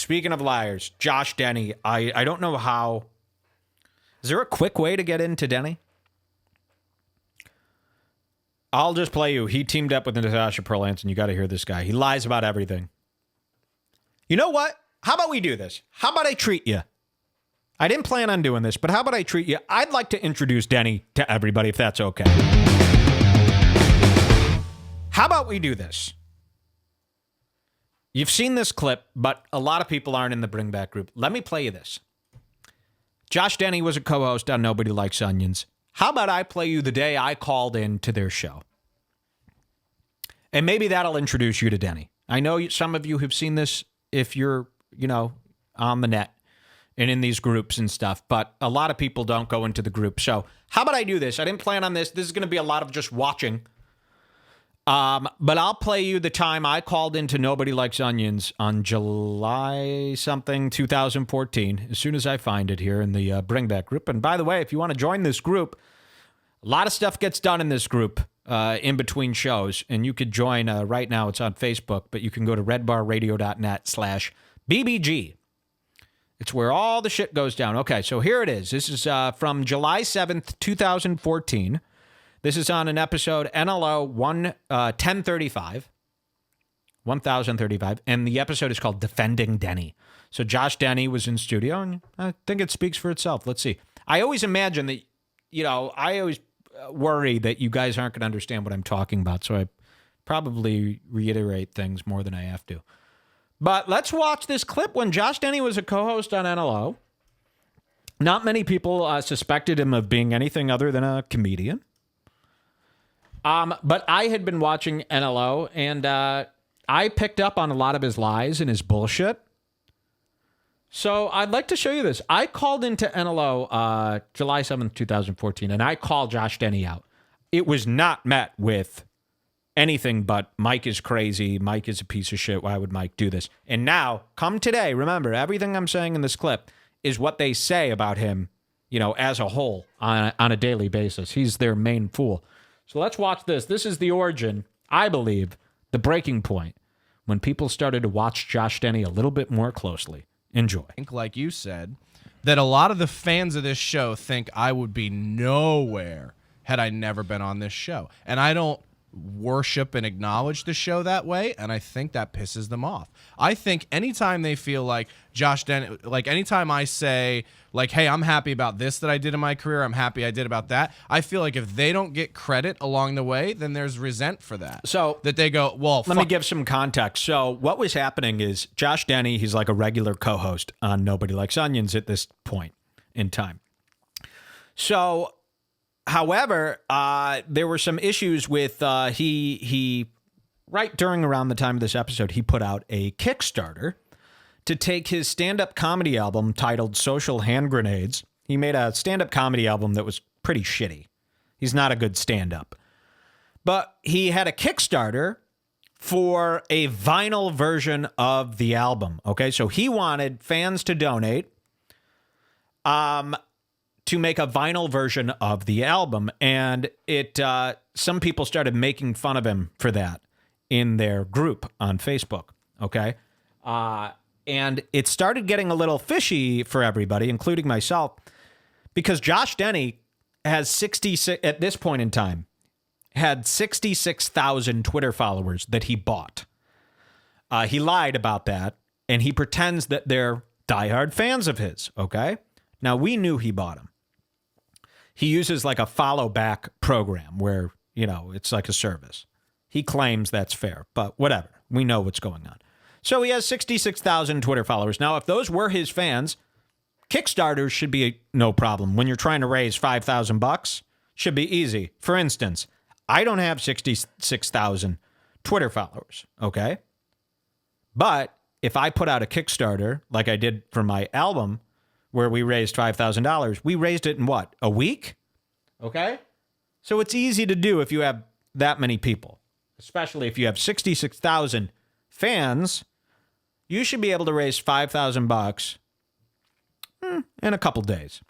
speaking of liars, Josh Denny, I don't know how. Is there a quick way to get into Denny? I'll just play you. He teamed up with Natasha Perlance, and you got to hear this guy. He lies about everything. You know what? How about we do this? How about I treat you? I didn't plan on doing this, but how about I treat you? I'd like to introduce Denny to everybody, if that's okay. How about we do this? You've seen this clip, but a lot of people aren't in the Bring Back group. Let me play you this. Josh Denny was a co-host on Nobody Likes Onions. How about I play you the day I called in to their show? And maybe that'll introduce you to Denny. I know some of you have seen this if you're, on the net and in these groups and stuff, but a lot of people don't go into the group. So how about I do this? I didn't plan on this. This is going to be a lot of just watching. But I'll play you the time I called into Nobody Likes Onions on July something 2014, as soon as I find it here in the Bring Back group. And by the way, if you want to join this group, a lot of stuff gets done in this group in between shows, and you could join right now. It's on Facebook, but you can go to redbarradio.net/BBG. It's where all the shit goes down. Okay, so here it is. This is from July 7th, 2014. This is on an episode NLO 1035, and the episode is called Defending Denny. So Josh Denny was in studio, and I think it speaks for itself. Let's see. I always imagine that, I always worry that you guys aren't going to understand what I'm talking about, so I probably reiterate things more than I have to. But let's watch this clip when Josh Denny was a co-host on NLO. Not many people suspected him of being anything other than a comedian. But I had been watching NLO, and I picked up on a lot of his lies and his bullshit. So I'd like to show you this. I called into NLO July 7th, 2014, and I called Josh Denny out. It was not met with anything but Mike is crazy, Mike is a piece of shit, why would Mike do this? And now, come today, remember, everything I'm saying in this clip is what they say about him, as a whole on a daily basis. He's their main fool. So let's watch this. This is the origin, I believe, the breaking point when people started to watch Josh Denny a little bit more closely. Enjoy. I think, like you said, that a lot of the fans of this show think I would be nowhere had I never been on this show. And I don't worship and acknowledge the show that way, and I think that pisses them off. I think anytime they feel like Josh Denny, like anytime I say, like, hey, I'm happy about this that I did in my career, I'm happy I did about that, I feel like if they don't get credit along the way, then there's resent for that. So that they go, well, let me give some context. So what was happening is Josh Denny, he's like a regular co-host on Nobody Likes Onions at this point in time. So however, there were some issues with he right during around the time of this episode, he put out a Kickstarter to take his stand-up comedy album titled Social Hand Grenades. He made a stand-up comedy album that was pretty shitty. He's not a good stand-up. But he had a Kickstarter for a vinyl version of the album. Okay, so he wanted fans to donate to make a vinyl version of the album. And it some people started making fun of him for that in their group on Facebook, okay? And it started getting a little fishy for everybody, including myself, because Josh Denny has 66, at this point in time, had 66,000 Twitter followers that he bought. He lied about that, and he pretends that they're diehard fans of his, okay? Now, we knew he bought them. He uses like a follow back program where, it's like a service. He claims that's fair, but whatever. We know what's going on. So he has 66,000 Twitter followers. Now, if those were his fans, Kickstarters should be no problem. When you're trying to raise $5,000, should be easy. For instance, I don't have 66,000 Twitter followers, okay? But if I put out a Kickstarter like I did for my album, where we raised $5,000, we raised it in what? A week? Okay? So it's easy to do if you have that many people, especially if you have 66,000 fans. You should be able to raise $5,000 in a couple days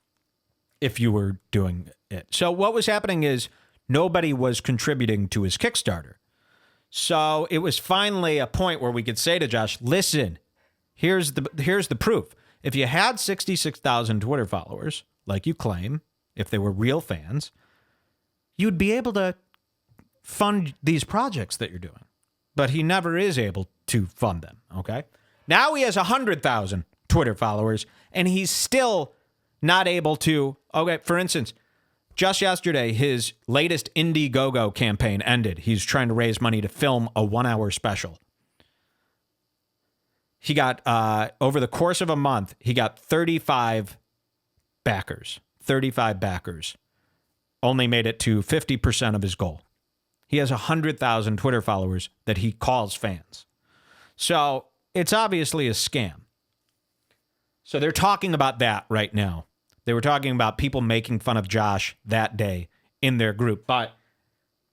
if you were doing it. So what was happening is nobody was contributing to his Kickstarter. So it was finally a point where we could say to Josh, listen, Here's the proof. If you had 66,000 Twitter followers, like you claim, if they were real fans, you'd be able to fund these projects that you're doing. But he never is able to fund them, okay? Now he has 100,000 Twitter followers, and he's still not able to, okay, for instance, just yesterday, his latest Indiegogo campaign ended. He's trying to raise money to film a 1-hour special. He got, over the course of a month, he got 35 backers. 35 backers. Only made it to 50% of his goal. He has 100,000 Twitter followers that he calls fans. So it's obviously a scam. So they're talking about that right now. They were talking about people making fun of Josh that day in their group. But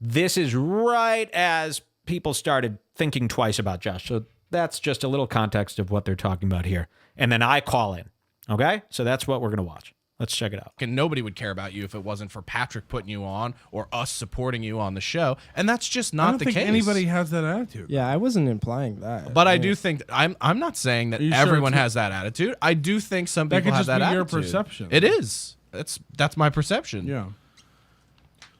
this is right as people started thinking twice about Josh. So that's just a little context of what they're talking about here. And then I call in. Okay? So that's what we're going to watch. Let's check it out. And nobody would care about you if it wasn't for Patrick putting you on or us supporting you on the show. And that's just not the case. I don't think anybody has that attitude. Yeah, I wasn't implying that. But I do think I'm not saying that everyone has that attitude. I do think some people have that attitude. That could just be your perception. It is. That's my perception. Yeah.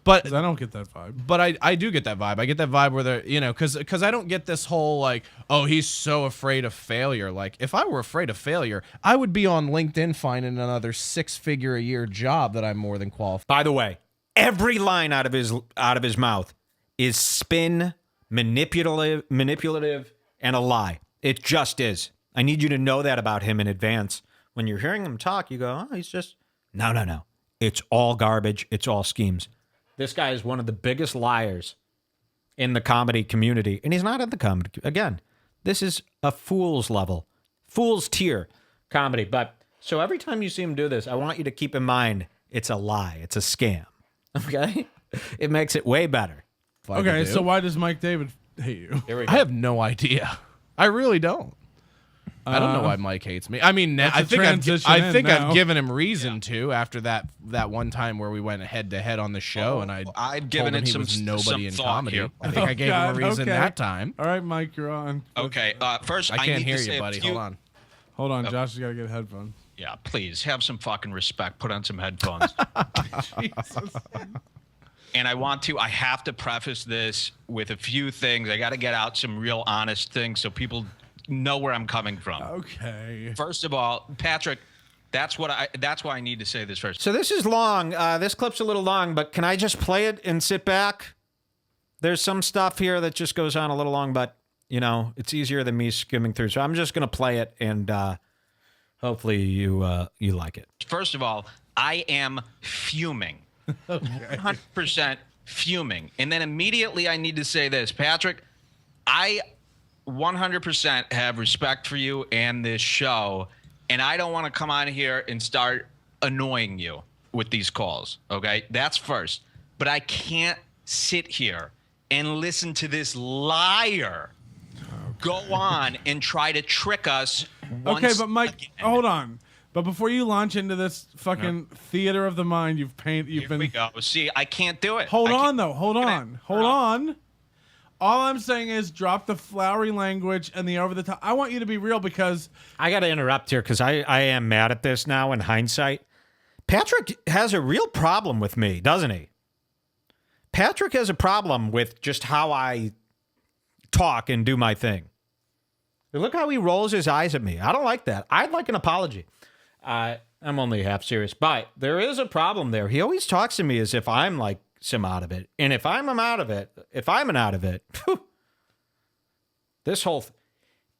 But I don't get that vibe. But I do get that vibe. I get that vibe where they're, because I don't get this whole like, oh, he's so afraid of failure. Like, if I were afraid of failure, I would be on LinkedIn finding another 6-figure-a-year job that I'm more than qualified. By the way, every line out of his mouth is spin, manipulative, and a lie. It just is. I need you to know that about him in advance. When you're hearing him talk, you go, oh, he's just no. It's all garbage. It's all schemes. This guy is one of the biggest liars in the comedy community. And he's not in the comedy. Again, this is a fool's level, fool's tier comedy. But so every time you see him do this, I want you to keep in mind it's a lie. It's a scam. Okay? It makes it way better. Okay, so why does Mike David hate you? Here we go. I have no idea. I really don't. I don't know why Mike hates me. I mean, I think I've given him reason to after that one time where we went head to head on the show, and I'd given him some nobody in comedy. Here. I think I gave him a reason that time. All right, Mike, you're on. Okay, first I can't hear you, buddy. Hold on. Josh has got to get headphones. Yeah, please have some fucking respect. Put on some headphones. Jesus. And I have to preface this with a few things. I got to get out some real honest things so people know where I'm coming from. Okay. First of all, Patrick, that's why I need to say this first. So this is long. This clip's a little long, but can I just play it and sit back? There's some stuff here that just goes on a little long, but it's easier than me skimming through. So I'm just going to play it, and hopefully you like it. First of all, I am fuming. 100% fuming. And then immediately I need to say this, Patrick, I 100% have respect for you and this show, and I don't want to come on here and start annoying you with these calls, okay? That's first. But I can't sit here and listen to this liar go on and try to trick us once Okay, but Mike, again. Hold on. But before you launch into this fucking theater of the mind Here we go. See, I can't do it. Hold on. All I'm saying is drop the flowery language and the over the top. I want you to be real because I got to interrupt here because I am mad at this now in hindsight. Patrick has a real problem with me, doesn't he? Patrick has a problem with just how I talk and do my thing. Look how he rolls his eyes at me. I don't like that. I'd like an apology. I'm only half serious, but there is a problem there. He always talks to me as if I'm like some out of it. And if I'm out of it, whew, this whole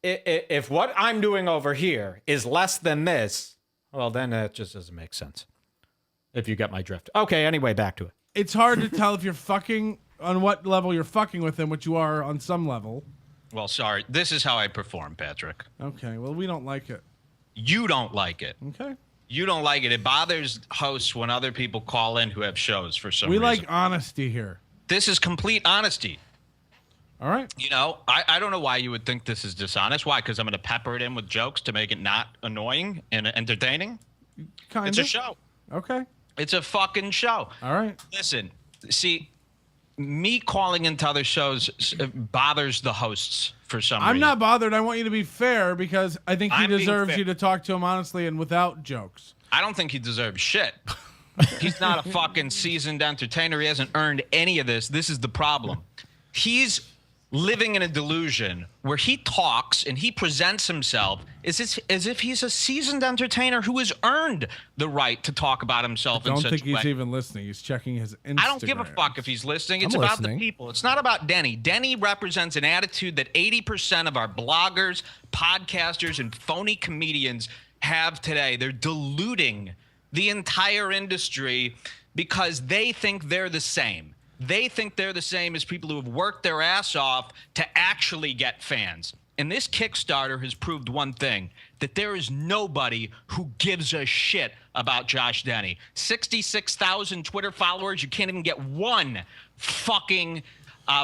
if what I'm doing over here is less than this, well, then it just doesn't make sense. If you get my drift. Okay, anyway, back to it. it's hard to tell if you're fucking on what level you're fucking with him, which you are on some level. Well, sorry. This is how I perform, Patrick. Okay, well, we don't like it. You don't like it. Okay. You don't like it. It bothers hosts when other people call in who have shows for some reason. We like honesty here. This is complete honesty. All right. You know, I don't know why you would think this is dishonest. Why? Because I'm going to pepper it in with jokes to make it not annoying and entertaining? Kind of. It's a show. Okay. It's a fucking show. All right. Listen, see, me calling into other shows bothers the hosts for some I'm reason. not bothered. I want you to be fair because I think he I'm being deserves fair. you to talk to him honestly and without jokes. I don't think he deserves shit. He's not a fucking seasoned entertainer. He hasn't earned any of this. This is the problem. He's living in a delusion where he talks and he presents himself as if he's a seasoned entertainer who has earned the right to talk about himself in Don't such think a he's way. even listening. He's checking his Instagram. I don't give a fuck if he's listening. It's I'm about listening. the people. It's not about Denny. Denny represents an attitude that 80% of our bloggers, podcasters, and phony comedians have today. They're diluting the entire industry because they think they're the same. They think they're the same as people who have worked their ass off to actually get fans. And this Kickstarter has proved one thing, that there is nobody who gives a shit about Josh Denny. 66,000 Twitter followers. You can't even get one fucking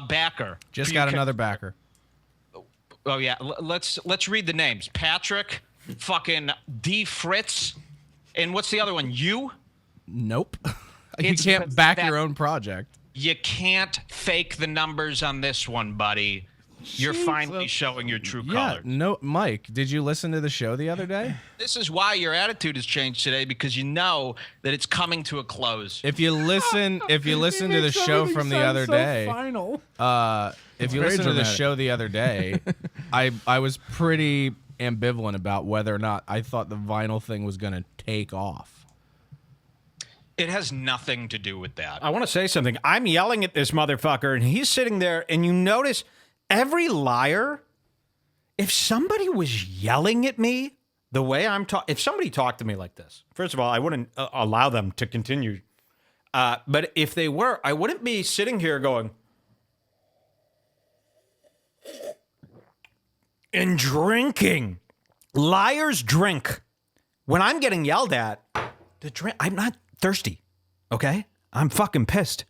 backer. Just got another backer. Oh, yeah. Let's read the names. Patrick, fucking D. Fritz, and what's the other one? You? Nope. You It's can't back your pathetic. own project. You can't fake the numbers on this one, buddy. You're finally showing your true Yeah, colors. no, Mike, did you listen to the show the other day? This is why your attitude has changed today, because you know that it's coming to a close. If you listen to the Makes show everything from the sound other so day, Final. if you very listen to the dramatic. show the other day, I was pretty ambivalent about whether or not I thought the vinyl thing was going to take off. It has nothing to do with that. I want to say something. I'm yelling at this motherfucker, and he's sitting there, and you notice every liar, if somebody was yelling at me the way I'm talking, if somebody talked to me like this, first of all, I wouldn't allow them to continue. But if they were, I wouldn't be sitting here going, and drinking. Liars drink. When I'm getting yelled at, the drink, I'm not thirsty, okay? I'm fucking pissed.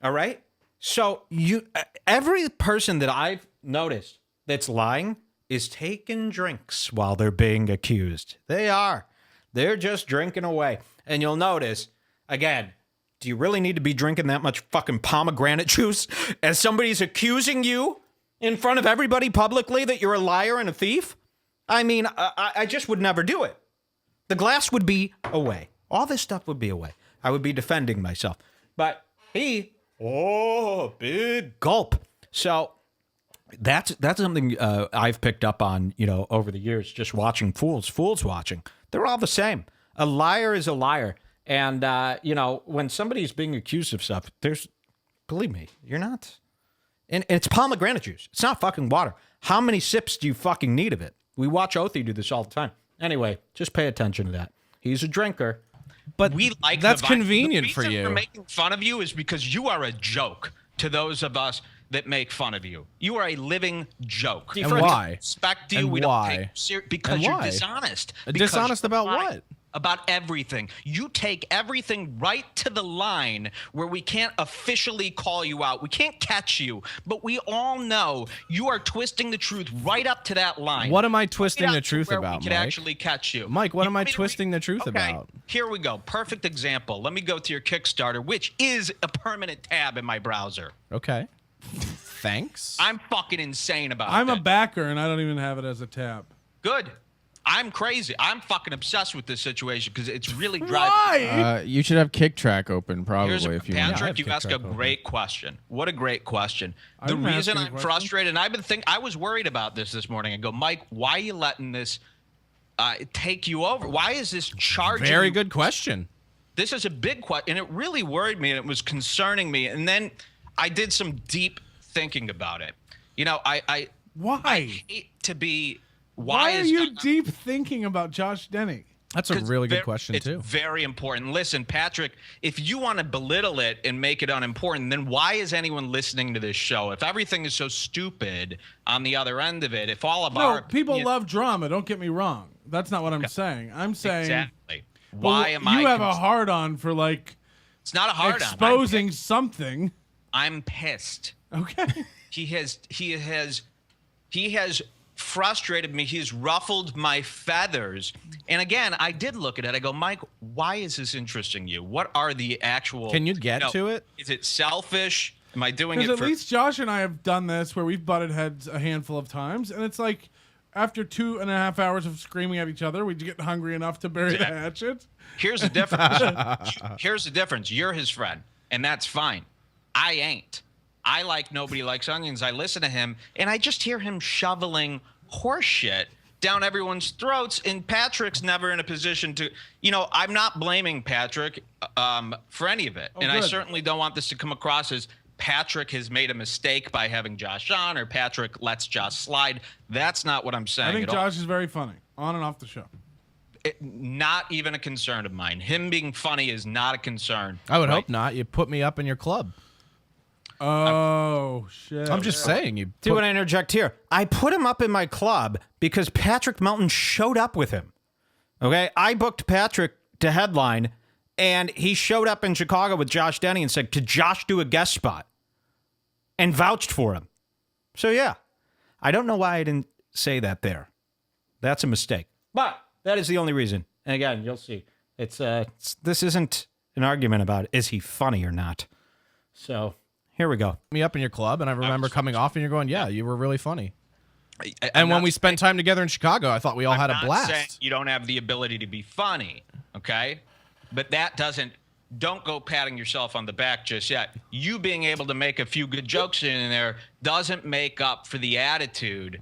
All right? So every person that I've noticed that's lying is taking drinks while they're being accused. They are. They're just drinking away. And you'll notice, again, do you really need to be drinking that much fucking pomegranate juice as somebody's accusing you in front of everybody publicly that you're a liar and a thief? I mean, I just would never do it. The glass would be away. All this stuff would be away. I would be defending myself. But big gulp. So that's something I've picked up on, over the years, just watching fools watching. They're all the same. A liar is a liar. And, when somebody's being accused of stuff, believe me, you're not. And it's pomegranate juice. It's not fucking water. How many sips do you fucking need of it? We watch Othie do this all the time. Anyway, just pay attention to that. He's a drinker. But We like that's the vibe. convenient The for reason you. we're making fun of you is because you are a joke to those of us that make fun of you. You are a living joke. And why? Respect you. And we why? don't take you serious because And you're why? dishonest. Dishonest about what? About everything. You take everything right to the line where we can't officially call you out. We can't catch you, but we all know you are twisting the truth right up to that line. What am I twisting Right the up to truth where about, we could Mike? actually catch you. Mike, what You am I want me to twisting the truth Okay, about? Here we go. Perfect example. Let me go to your Kickstarter, which is a permanent tab in my browser. Okay. Thanks. I'm fucking insane about I'm a this. backer and I don't even have it as a tab. Good. I'm crazy. I'm fucking obsessed with this situation because it's really driving. Why? You should have Kick Track open probably Here's if you want. Patrick, you Kick ask a Track open. great question. What a great question. The didn't ask reason any I'm question. frustrated, and I've been thinking, I was worried about this morning. I go, Mike, why are you letting this take you over? Why is this charging? Very you? good question. This is a big question, and it really worried me, and it was concerning me. And then I did some deep thinking about it. I Why? hate to be. Why are is you deep thinking about Josh Denny? That's a really good question, it's too. very important. Listen, Patrick, if you want to belittle it and make it unimportant, then why is anyone listening to this show? If everything is so stupid on the other end of it, if all of No, our people opinion- love drama. Don't get me wrong. That's not what I'm saying. I'm saying exactly. well, Why am I? you have a hard on for It's not a hard exposing something. I'm pissed. Okay. He has frustrated me. He's ruffled my feathers. And again, I did look at it. I go, Mike, why is this interesting you? What are the actual? Can you get to it? Is it selfish? Am I doing it Because for? at least Josh and I have done this where we've butted heads a handful of times, and it's like after 2.5 hours of screaming at each other, we get hungry enough to bury the hatchet. Here's the difference. Here's the difference. You're his friend, and that's fine. I ain't. I like Nobody Likes Onions. I listen to him, and I just hear him shoveling horse shit down everyone's throats, and Patrick's never in a position to, I'm not blaming Patrick for any of it. And I good. certainly don't want this to come across as Patrick has made a mistake by having Josh on, or Patrick lets Josh slide. That's not what I'm saying I think at all. Josh is very funny, on and off the show. Not even a concern of mine. Him being funny is not a concern. I would right? hope not. You put me up in your club. Oh, shit. I'm just saying. You Do you want to interject here? I put him up in my club because Patrick Melton showed up with him. Okay? I booked Patrick to headline, and he showed up in Chicago with Josh Denny and said, could Josh do a guest spot? And vouched for him. So, yeah. I don't know why I didn't say that there. That's a mistake. But that is the only reason. And again, you'll see. This isn't an argument about is he funny or not. So, here we go. me up in your club, and I remember coming off, and you're going, "Yeah, you were really funny." I'm And when not we spent time together in Chicago, I thought we all had a I'm not saying blast. you don't have the ability to be funny, okay? But that don't go patting yourself on the back just yet. You being able to make a few good jokes in there doesn't make up for the attitude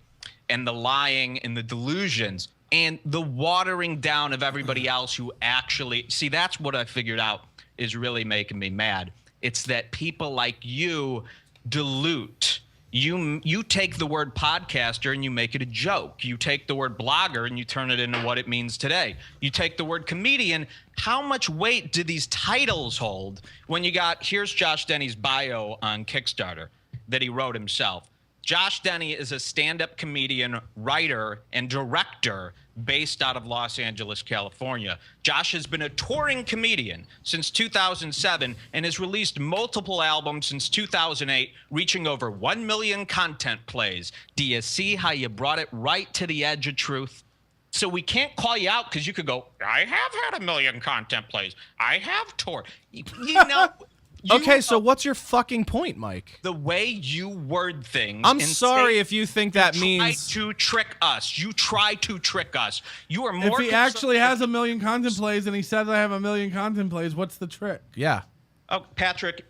and the lying and the delusions and the watering down of everybody else who actually see. That's what I figured out is really making me mad. It's that people like you dilute. You take the word podcaster and you make it a joke. You take the word blogger and you turn it into what it means today. You take the word comedian. How much weight do these titles hold when you got, here's Josh Denny's bio on Kickstarter that he wrote himself. Josh Denny is a stand-up comedian, writer, and director based out of Los Angeles, California. Josh has been a touring comedian since 2007 and has released multiple albums since 2008, reaching over 1 million content plays. Do you see how you brought it right to the edge of truth? So we can't call you out because you could go, I have had 1 million content plays. I have toured. You know... Okay, so what's your fucking point, Mike? The way you word things. I'm and sorry say if you think that you means try to trick us. You try to trick us. You are more. If he actually has 1 million content plays and he says I have 1 million content plays, what's the trick? yeah. Oh, Patrick,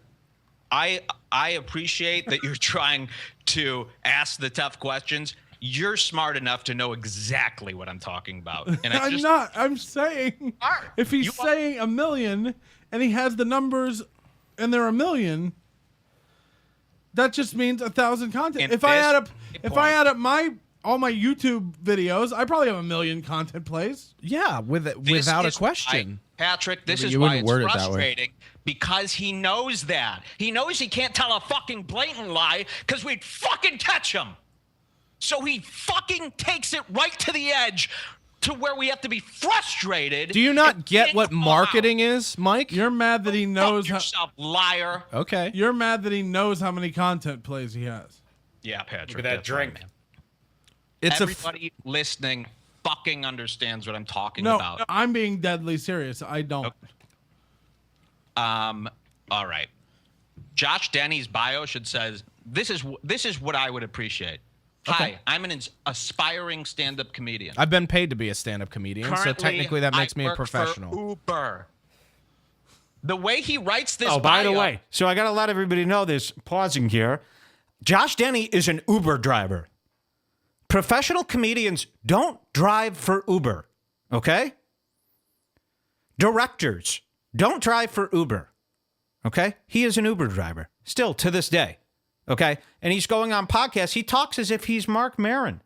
I appreciate that you're trying to ask the tough questions. You're smart enough to know exactly what I'm talking about. And I I'm just, not. I'm saying are. if he's You are. saying 1 million and he has the numbers and they're 1 million, that just means 1,000 content. And If I add this up point. all my YouTube videos, I probably have 1 million content plays. Yeah, This without a is question. why, Patrick, this but is you why wouldn't it's word it that way. frustrating because he knows that. He knows he can't tell a fucking blatant lie because we'd fucking catch him. So he fucking takes it right to the edge to where we have to be frustrated. Do you not and get can't what call marketing is, Mike? You're mad that he out. knows Fuck yourself, liar. Okay. You're mad that he knows how many content plays he has. Yeah, Patrick. Look at that that's right, drink. man. It's Everybody listening fucking understands what I'm talking No, about. I'm being deadly serious. I don't. All right. Josh Denny's bio should says this is what I would appreciate. Okay. Hi, I'm an aspiring stand-up comedian. I've been paid to be a stand-up comedian, so Currently, technically that makes I me a work for professional. Uber. The way he writes this Oh, by the bio- way, so I got to let everybody know this, pausing here. Josh Denny is an Uber driver. Professional comedians don't drive for Uber, okay? Directors don't drive for Uber, okay? He is an Uber driver, still to this day, okay? And he's going on podcasts. He talks as if he's Mark Maron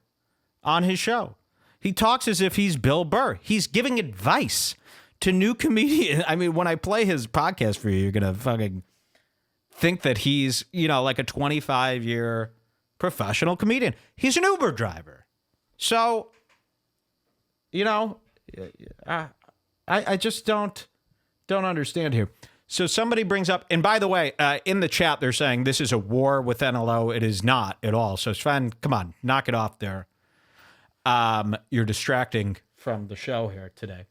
on his show. He talks as if he's Bill Burr. He's giving advice to new comedians. I mean, when I play his podcast for you, you're going to fucking think that he's, like a 25-year professional comedian. He's an Uber driver. So, I just don't understand here. So somebody brings up, and by the way, in the chat, they're saying this is a war with NLO. It is not at all. So Sven, come on, knock it off there. You're distracting from the show here today.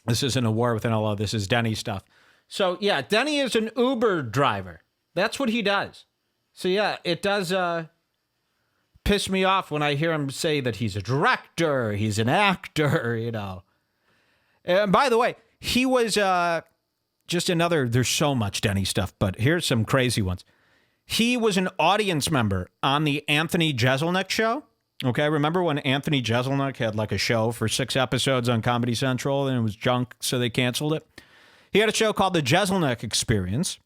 This isn't a war with NLO. This is Denny stuff. So yeah, Denny is an Uber driver. That's what he does. So yeah, it does piss me off when I hear him say that he's a director, he's an actor, you know. And by the way, he was just another, there's so much Denny stuff, but here's some crazy ones. He was an audience member on the Anthony Jeselnik show. Okay, remember when Anthony Jeselnik had like a show for 6 episodes on Comedy Central and it was junk, so they canceled it? He had a show called The Jeselnik Experience.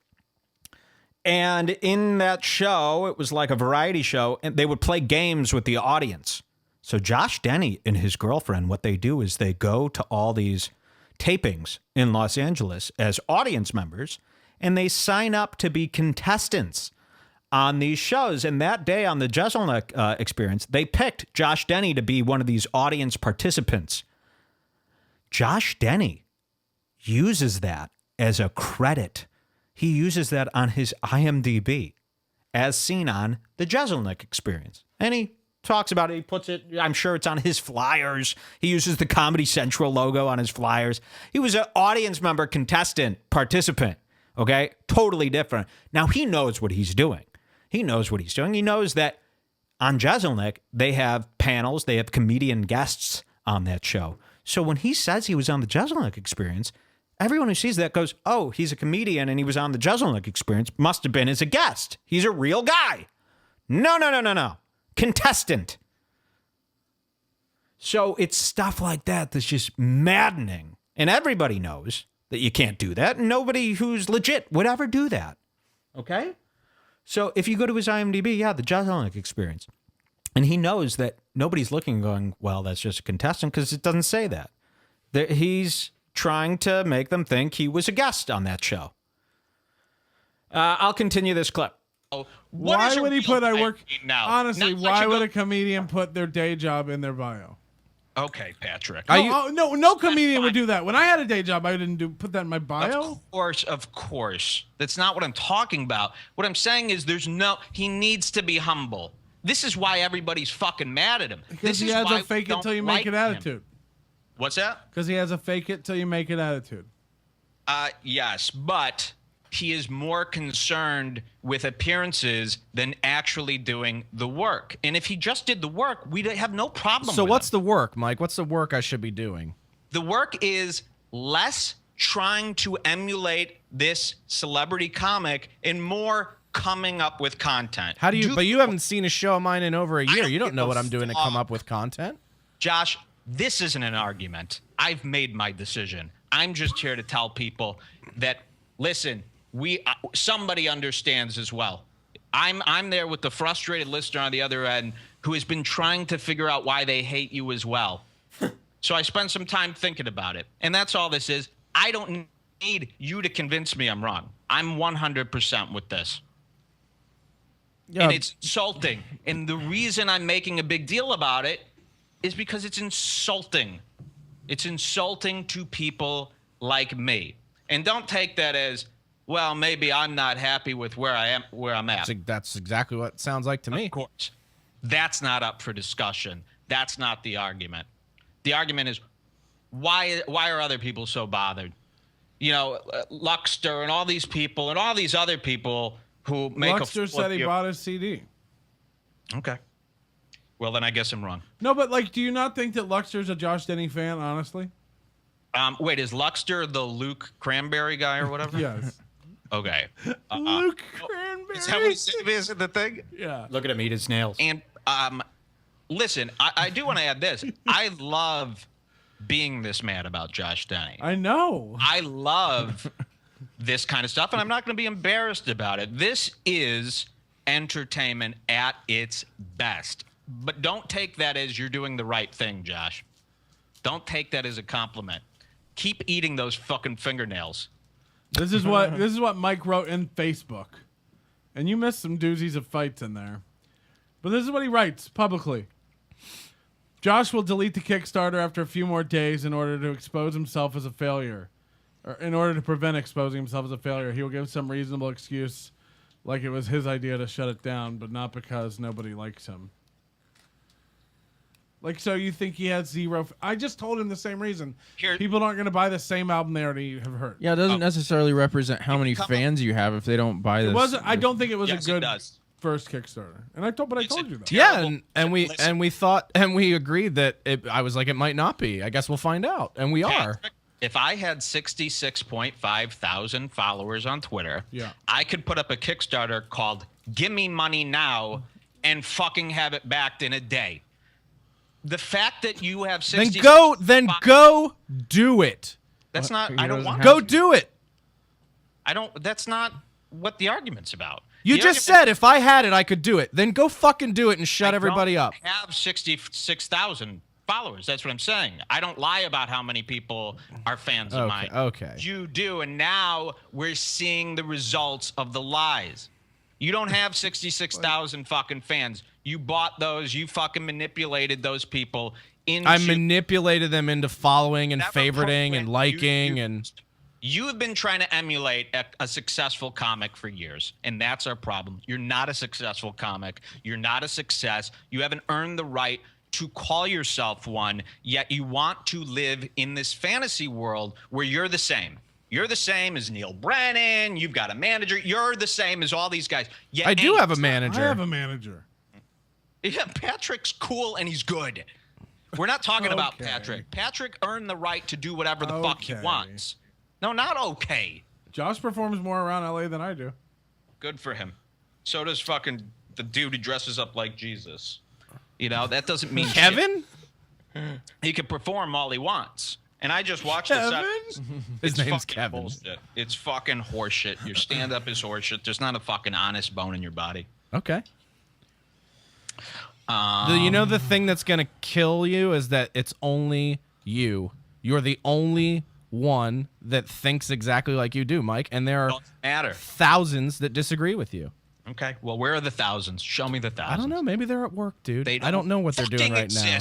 And in that show, it was like a variety show, and they would play games with the audience. So Josh Denny and his girlfriend, what they do is they go to all these tapings in Los Angeles as audience members, and they sign up to be contestants on these shows. And that day on the Jeselnik Experience, they picked Josh Denny to be one of these audience participants. Josh Denny uses that as a credit. He uses that on his IMDb as seen on the Jeselnik Experience. And he talks about it. He puts it, I'm sure it's on his flyers. He uses the Comedy Central logo on his flyers. He was an audience member, contestant, participant. Okay? Totally different. Now, he knows what he's doing. He knows what he's doing. He knows that on Jeselnik, they have panels, they have comedian guests on that show. So when he says he was on the Jeselnik Experience, everyone who sees that goes, oh, he's a comedian and he was on the Jeselnik Experience. Must have been as a guest. He's a real guy. No. Contestant. So it's stuff like that that's just maddening. And everybody knows that you can't do that. And nobody who's legit would ever do that. Okay? So if you go to his IMDb, yeah, the Jeselnik Experience. And he knows that nobody's looking and going, well, that's just a contestant, because it doesn't say that. He's trying to make them think he was a guest on that show. I'll continue this clip. Why would he put I work? Now, honestly, why would a comedian put their day job in their bio? Okay, Patrick. No comedian would do that. When I had a day job, I didn't put that in my bio. Of course. That's not what I'm talking about. What I'm saying is he needs to be humble. This is why everybody's fucking mad at him. Because he has a fake it till you make it attitude. What's that? Because he has a fake it till you make it attitude. Yes, but he is more concerned with appearances than actually doing the work. And if he just did the work, we'd have no problem So with what's him. the work, Mike? What's the work I should be doing? The work is less trying to emulate this celebrity comic and more coming up with content. How do you? But you haven't seen a show of mine in over a year. don't You don't give know a what I'm doing to fuck. come up with content. Josh, this isn't an argument. I've made my decision. I'm just here to tell people that, listen, somebody understands as well. I'm there with the frustrated listener on the other end who has been trying to figure out why they hate you as well. So I spent some time thinking about it. And that's all this is. I don't need you to convince me I'm wrong. I'm 100% with this. Yeah. And it's insulting. And the reason I'm making a big deal about it is because it's insulting. It's insulting to people like me. And don't take that as, well, maybe I'm not happy with where I'm at. That's exactly what it sounds like to me. Of course. That's not up for discussion. That's not the argument. The argument is, why are other people so bothered? You know, Luxter and all these people and all these other people who make Luxter said he bought his CD. Okay. Well, then I guess I'm wrong. No, but like, do you not think that Luxter's a Josh Denny fan, honestly? Wait, is Luxter the Luke Cranberry guy or whatever? Yes. Okay. Luke Cranberry. Is that what is it the thing? Yeah. Look at him eat his nails. And listen, I do want to add this. I love being this mad about Josh Denny. I know. I love this kind of stuff, and I'm not going to be embarrassed about it. This is entertainment at its best. But don't take that as you're doing the right thing, Josh. Don't take that as a compliment. Keep eating those fucking fingernails. This is what Mike wrote in Facebook. And you missed some doozies of fights in there. But this is what he writes publicly. Josh will delete the Kickstarter after a few more days in order to expose himself as a failure. Or in order to prevent exposing himself as a failure. He will give some reasonable excuse like it was his idea to shut it down, but not because nobody likes him. Like, so you think he has zero... I just told him the same reason. People aren't going to buy the same album they already have heard. Yeah, it doesn't necessarily represent how many fans you have if they don't buy this. I don't think it was Yes, a good... it does. first Kickstarter, and I told you that. Yeah, and we thought and we agreed that I was like, it might not be. I guess we'll find out, and we are. If I had 66.5 thousand followers on Twitter, I could put up a Kickstarter called "Give Me Money Now" and fucking have it backed in a day. The fact that you have 60, then go do it. That's not. I don't want. Go do it. I don't. That's not what the argument's about. You just said if I had it, I could do it. Then go fucking do it and shut everybody up. I have 66,000 followers. That's what I'm saying. I don't lie about how many people are fans of mine. Okay. You do, and now we're seeing the results of the lies. You don't have 66,000 fucking fans. You bought those. You fucking manipulated those people into. I manipulated them into following and favoriting and liking and. You have been trying to emulate a successful comic for years, and that's our problem. You're not a successful comic. You're not a success. You haven't earned the right to call yourself one, yet you want to live in this fantasy world where you're the same. You're the same as Neil Brennan. You've got a manager. You're the same as all these guys. I do have a manager. I have a manager. Yeah, Patrick's cool and he's good. We're not talking about Patrick. Patrick earned the right to do whatever the fuck he wants. No, not okay. Josh performs more around LA than I do. Good for him. So does fucking the dude who dresses up like Jesus. You know, that doesn't mean Kevin? Shit. He can perform all he wants. And I just watched it. His name's Kevin. Bullshit. It's fucking horseshit. Your stand-up is horseshit. There's not a fucking honest bone in your body. Okay. You know the thing that's going to kill you is that it's only you. You're the only one that thinks exactly like you do, Mike, and there are thousands that disagree with you. Okay, well, where are the thousands? Show me the thousands. I don't know. Maybe they're at work, dude. I don't know what they're doing right now.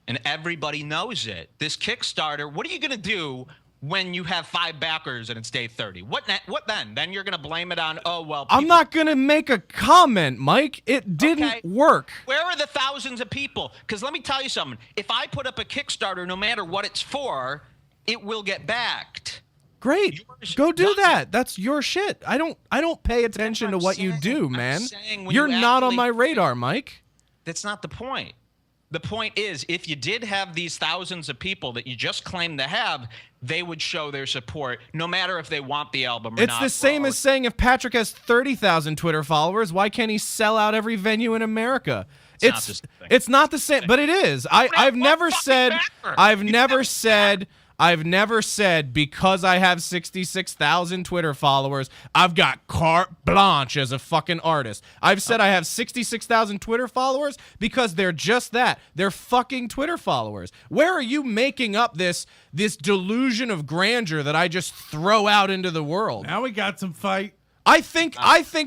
And everybody knows it. This Kickstarter, what are you going to do when you have 5 backers and it's day 30? What then? Then you're going to blame it on, I'm not going to make a comment, Mike. It didn't work. Where are the thousands of people? Because let me tell you something. If I put up a Kickstarter, no matter what it's for, it will get backed. Great. Go do that. That's your shit. I don't pay attention to what you do, man. You're not on my radar, Mike. That's not the point. The point is, if you did have these thousands of people that you just claimed to have, they would show their support, no matter if they want the album or not. It's the same as saying if Patrick has 30,000 Twitter followers, why can't he sell out every venue in America? It's not the same, but it is. I've never said because I have 66,000 Twitter followers, I've got carte blanche as a fucking artist. I've said I have 66,000 Twitter followers because they're just that. They're fucking Twitter followers. Where are you making up this delusion of grandeur that I just throw out into the world? Now we got some fight. I think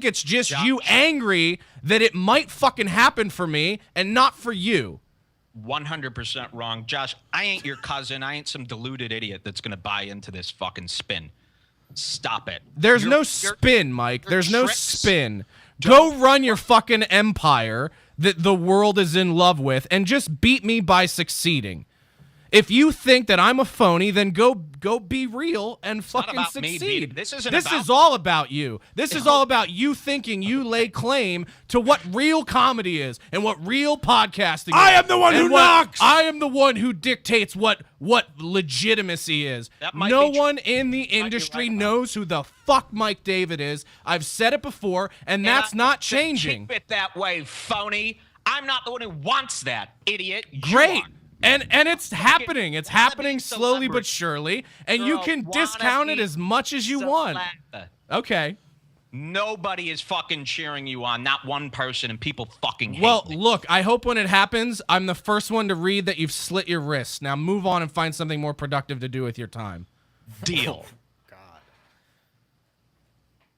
it's just you angry that it might fucking happen for me and not for you. 100% wrong. Josh, I ain't your cousin. I ain't some deluded idiot that's going to buy into this fucking spin. Stop it. There's no spin, Mike. There's no spin. Go run your fucking empire that the world is in love with and just beat me by succeeding. If you think that I'm a phony, then go be real and fucking succeed. This is all about you. This is all about you thinking you lay claim to what real comedy is and what real podcasting is. I am the one who knocks. I am the one who dictates what legitimacy is. No one in the industry knows who the fuck Mike David is. I've said it before, and that's not changing. Keep it that way, phony. I'm not the one who wants that, idiot. Great. And it's happening. It's happening slowly but surely. And you can discount it as much as you want. Okay. Nobody is fucking cheering you on. Not one person, and people fucking hate me. Look, I hope when it happens, I'm the first one to read that you've slit your wrist. Now move on and find something more productive to do with your time. Deal. God.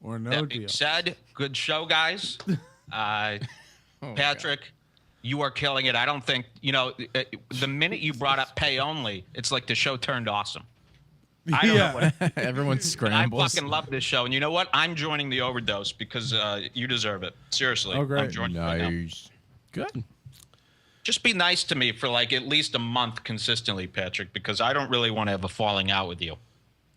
Or no that being deal. Said, good show, guys. Patrick, you are killing it. I don't think, the minute you brought up pay only, it's like the show turned awesome. I don't know what everyone scrambles. I fucking love this show. And you know what? I'm joining the overdose because you deserve it. Seriously. Oh, great. I'm joining right now. Good. Just be nice to me for like at least a month consistently, Patrick, because I don't really want to have a falling out with you.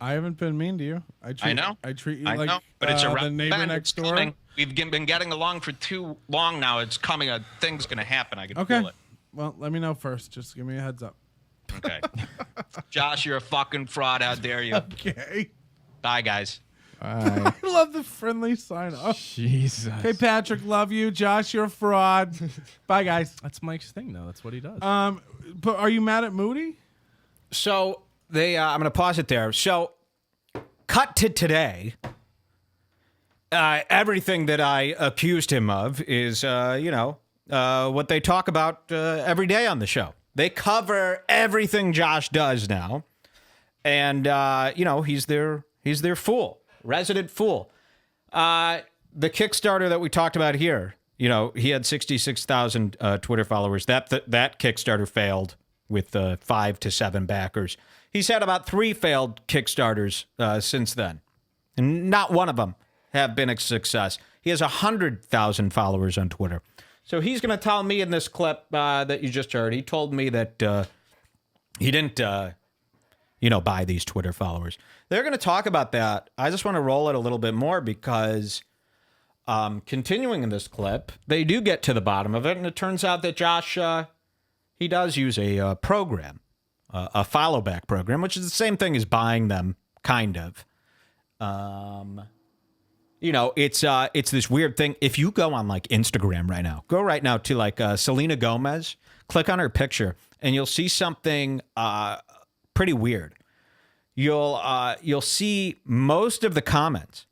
I haven't been mean to you. I know. I treat you I like know, but it's a the neighbor next door. Coming. We've been getting along for too long now. It's coming. A thing's going to happen. I can feel it. Well, let me know first. Just give me a heads up. Okay. Josh, you're a fucking fraud. How dare you? Okay. Bye, guys. I love the friendly sign off. Jesus. Hey, Patrick, love you. Josh, you're a fraud. Bye, guys. That's Mike's thing, though. That's what he does. But are you mad at Moody? So I'm going to pause it there. So cut to today. Everything that I accused him of is, what they talk about every day on the show. They cover everything Josh does now. And, he's their fool. Resident fool. The Kickstarter that we talked about here, he had 66,000 Twitter followers. That Kickstarter failed with 5 to 7 backers. He's had about 3 failed Kickstarters since then, and not one of them have been a success. He has 100,000 followers on Twitter. So he's going to tell me in this clip that you just heard, he told me that he didn't, buy these Twitter followers. They're going to talk about that. I just want to roll it a little bit more because continuing in this clip, they do get to the bottom of it, and it turns out that Josh, he does use a program, a follow back program, which is the same thing as buying them, kind of. It's this weird thing. If you go on like Instagram right now, go right now to like Selena Gomez, click on her picture, and you'll see something pretty weird. You'll see most of the comments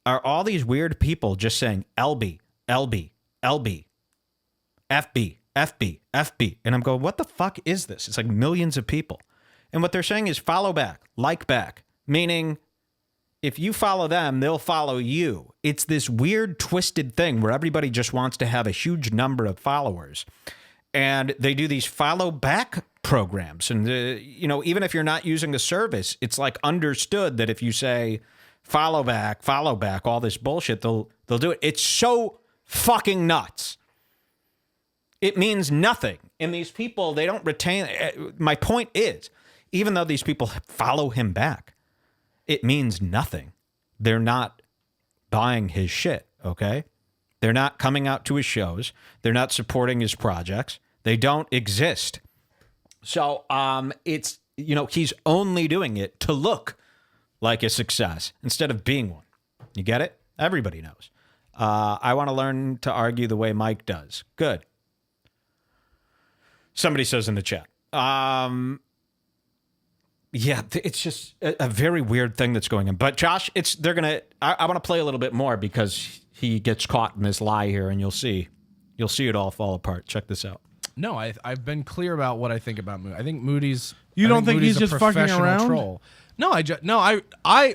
are all these weird people just saying LB, LB, LB, FB, FB, FB. And I'm going, what the fuck is this? It's like millions of people. And what they're saying is follow back, like back, meaning if you follow them, they'll follow you. It's this weird twisted thing where everybody just wants to have a huge number of followers. And they do these follow back programs. And, even if you're not using the service, it's like understood that if you say follow back, all this bullshit, they'll do it. It's so fucking nuts. It means nothing. And these people, they don't retain. My point is, even though these people follow him back, it means nothing. They're not buying his shit, okay? They're not coming out to his shows. They're not supporting his projects. They don't exist. So it's, he's only doing it to look like a success instead of being one. You get it? Everybody knows. I want to learn to argue the way Mike does. Good. Somebody says in the chat. Yeah, it's just a very weird thing that's going on. But Josh, I want to play a little bit more because he gets caught in this lie here, and you'll see it all fall apart. Check this out. No, I've been clear about what I think about Moody. I think Moody's. You don't think he's just fucking around? Troll. No,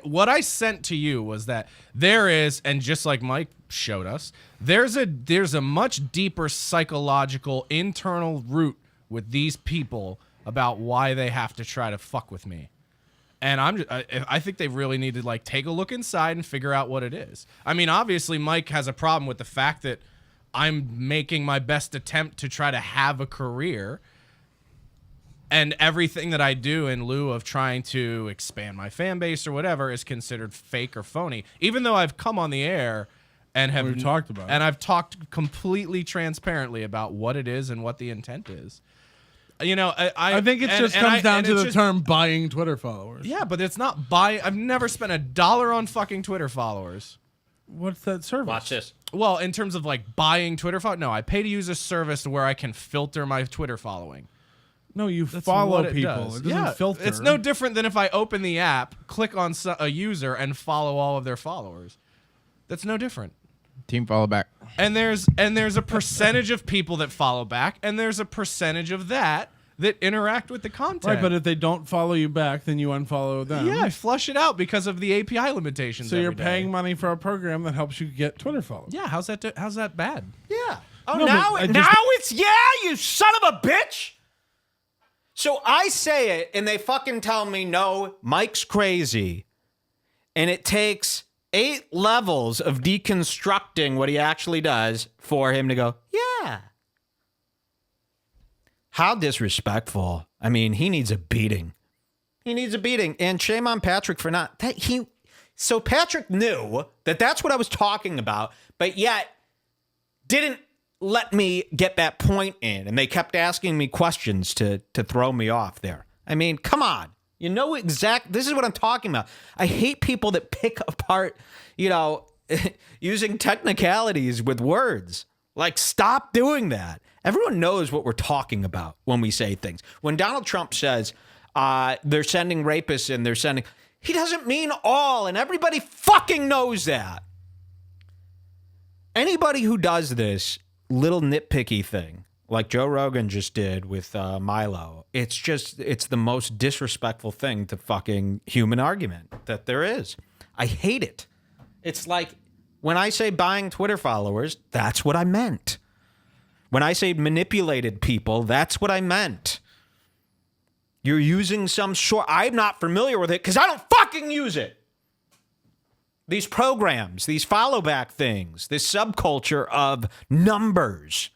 what I sent to you was that there is, and just like Mike showed us, there's a much deeper psychological internal root with these people about why they have to try to fuck with me. And I think they really need to take a look inside and figure out what it is. I mean, obviously Mike has a problem with the fact that I'm making my best attempt to try to have a career, and everything that I do in lieu of trying to expand my fan base or whatever is considered fake or phony, even though I've come on the air and have talked about it. And I've talked completely transparently about what it is and what the intent is. I think it just comes down to the term buying Twitter followers. Yeah, but it's not buying. I've never spent $1 on fucking Twitter followers. What's that service? Watch this. Well, in terms of buying Twitter followers, no, I pay to use a service where I can filter my Twitter following. No, you follow people. It doesn't filter. It's no different than if I open the app, click on a user, and follow all of their followers. That's no different. Team follow back. And there's a percentage of people that follow back, and there's a percentage of that interact with the content. Right, but if they don't follow you back, then you unfollow them. Yeah, I flush it out because of the API limitations. So you're paying money for a program that helps you get Twitter followers. Yeah, how's that bad? Yeah. Oh, No, now but it's you son of a bitch. So I say it, and they fucking tell me, no, Mike's crazy. And it takes 8 levels of deconstructing what he actually does for him to go, yeah. How disrespectful. I mean, he needs a beating. He needs a beating. And shame on Patrick for not. So Patrick knew that that's what I was talking about, but yet didn't let me get that point in. And they kept asking me questions to throw me off there. I mean, come on. You know this is what I'm talking about. I hate people that pick apart, using technicalities with words. Like, stop doing that. Everyone knows what we're talking about when we say things. When Donald Trump says they're sending rapists and he doesn't mean all, and everybody fucking knows that. Anybody who does this little nitpicky thing, like Joe Rogan just did with Milo, it's the most disrespectful thing to fucking human argument that there is. I hate it. It's like when I say buying Twitter followers, that's what I meant. When I say manipulated people, that's what I meant. You're using some sort. I'm not familiar with it because I don't fucking use it. These programs, these follow back things, this subculture of numbers.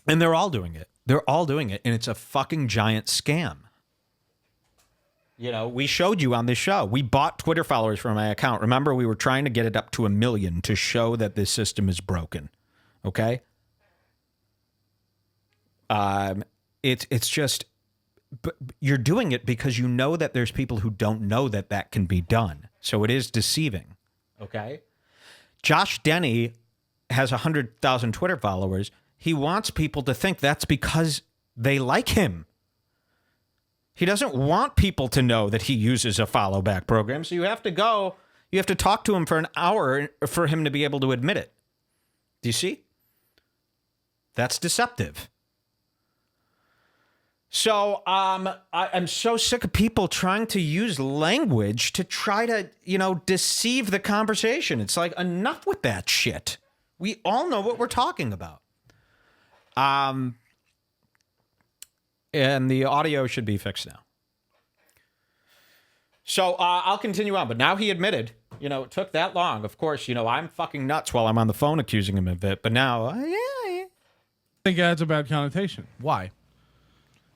And they're all doing it. They're all doing it. And it's a fucking giant scam. We showed you on this show. We bought Twitter followers from my account. Remember, we were trying to get it up to 1 million to show that this system is broken. Okay? It's just, but you're doing it because you know that there's people who don't know that can be done. So it is deceiving. Okay? Josh Denny has 100,000 Twitter followers. He wants people to think that's because they like him. He doesn't want people to know that he uses a follow back program. So you have to talk to him for an hour for him to be able to admit it. Do you see? That's deceptive. So I'm so sick of people trying to use language to try to, deceive the conversation. It's like, enough with that shit. We all know what we're talking about. And the audio should be fixed now. So I'll continue on. But now he admitted, it took that long. Of course, I'm fucking nuts while I'm on the phone accusing him of it. But now, I think that's a bad connotation. Why?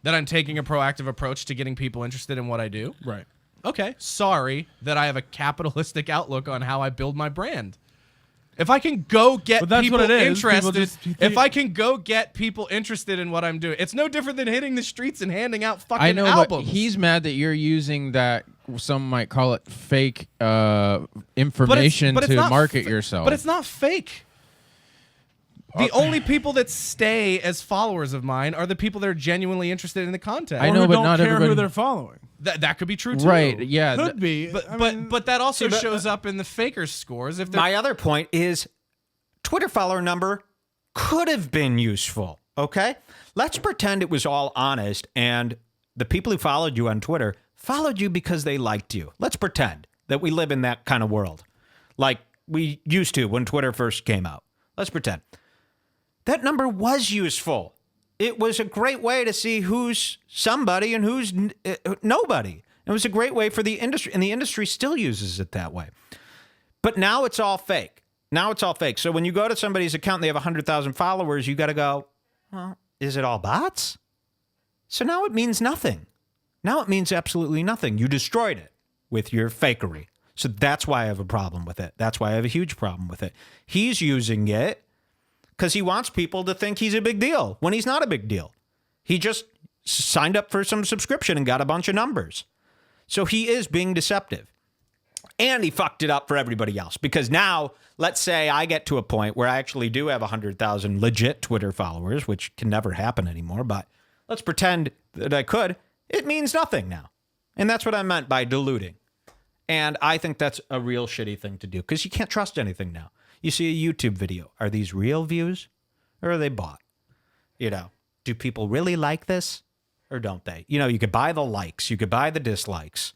That I'm taking a proactive approach to getting people interested in what I do? Right. Okay. Sorry that I have a capitalistic outlook on how I build my brand. If I can go get people interested, if I can go get people interested in what I'm doing, it's no different than hitting the streets and handing out fucking albums. But he's mad that you're using that, some might call it fake information to market yourself. But it's not fake. The only people that stay as followers of mine are the people that are genuinely interested in the content. I know, or but don't not care everybody who they're following. That could be true too. Right? Yeah. Could be. But that also shows up in the fakers scores. If my other point is, Twitter follower number could have been useful. Okay, let's pretend it was all honest, and the people who followed you on Twitter followed you because they liked you. Let's pretend that we live in that kind of world, like we used to when Twitter first came out. Let's pretend. That number was useful. It was a great way to see who's somebody and who's nobody. It was a great way for the industry, and the industry still uses it that way. But now it's all fake. So when you go to somebody's account and they have 100,000 followers, you got to go, well, is it all bots? So now it means nothing. Now it means absolutely nothing. You destroyed it with your fakery. So that's why I have a problem with it. That's why I have a huge problem with it. He's using it because he wants people to think he's a big deal when he's not a big deal. He just signed up for some subscription and got a bunch of numbers. So he is being deceptive. And he fucked it up for everybody else. Because now, let's say I get to a point where I actually do have 100,000 legit Twitter followers, which can never happen anymore. But let's pretend that I could. It means nothing now. And that's what I meant by diluting. And I think that's a real shitty thing to do. Because you can't trust anything now. You see a YouTube video. Are these real views? Or are they bought? Do people really like this? Or don't they? You could buy the likes. You could buy the dislikes.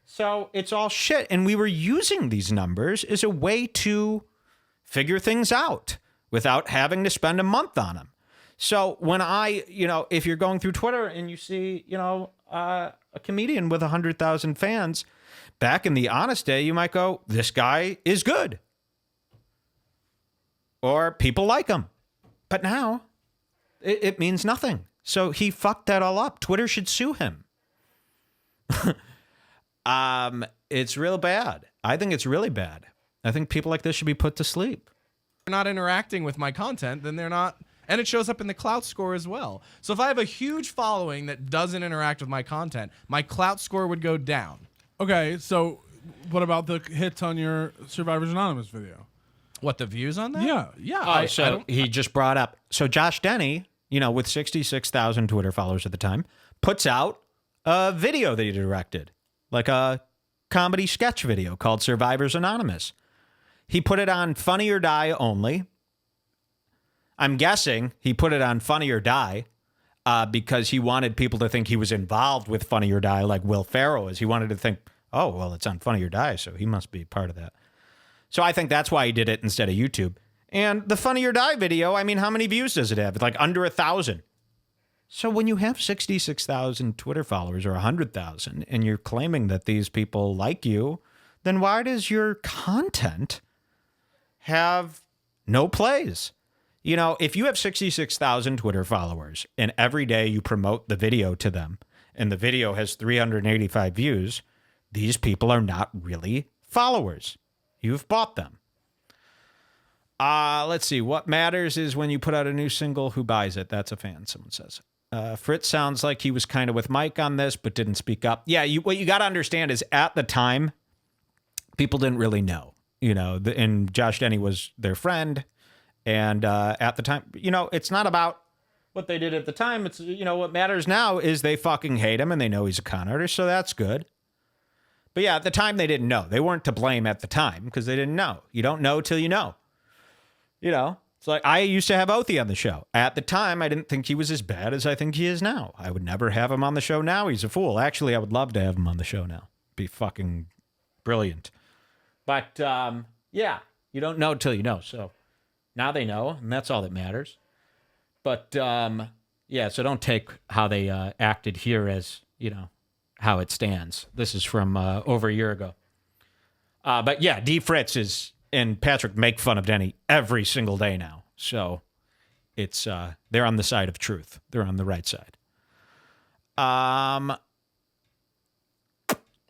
So it's all shit. And we were using these numbers as a way to figure things out without having to spend a month on them. So when if you're going through Twitter and you see, a comedian with 100,000 fans, back in the honest day, you might go, this guy is good. Or people like him. But now it means nothing. So he fucked that all up. Twitter should sue him. It's real bad. I think it's really bad. I think people like this should be put to sleep. They're not interacting with my content, then they're not. And it shows up in the clout score as well. So if I have a huge following that doesn't interact with my content, my clout score would go down. Okay, so what about the hits on your Survivors Anonymous video? What, the views on that? Yeah. Oh, he just brought up. So Josh Denny, with 66,000 Twitter followers at the time, puts out a video that he directed, like a comedy sketch video called Survivors Anonymous. He put it on Funny or Die only. I'm guessing he put it on Funny or Die because he wanted people to think he was involved with Funny or Die like Will Ferrell is. He wanted to think, oh, well, it's on Funny or Die, so he must be part of that. So I think that's why he did it instead of YouTube. And the Funny or Die video, I mean, how many views does it have? It's like under 1,000. So when you have 66,000 Twitter followers or 100,000 and you're claiming that these people like you, then why does your content have no plays? If you have 66,000 Twitter followers and every day you promote the video to them and the video has 385 views, these people are not really followers. You've bought them. Let's see. What matters is when you put out a new single, who buys it? That's a fan, someone says. Fritz sounds like he was kind of with Mike on this, but didn't speak up. Yeah, what you got to understand is at the time, people didn't really know. And Josh Denny was their friend. And at the time, it's not about what they did at the time. It's, what matters now is they fucking hate him and they know he's a con artist, so that's good. But yeah, at the time, they didn't know. They weren't to blame at the time because they didn't know. You don't know till you know. It's like I used to have Othie on the show. At the time, I didn't think he was as bad as I think he is now. I would never have him on the show now. He's a fool. Actually, I would love to have him on the show now. Be fucking brilliant. But, yeah, you don't know till you know. So now they know, and that's all that matters. But, yeah, so don't take how they acted here as, how it stands. This is from over a year ago. But, yeah, D. Fritz and Patrick make fun of Denny every single day now. So it's they're on the side of truth. They're on the right side.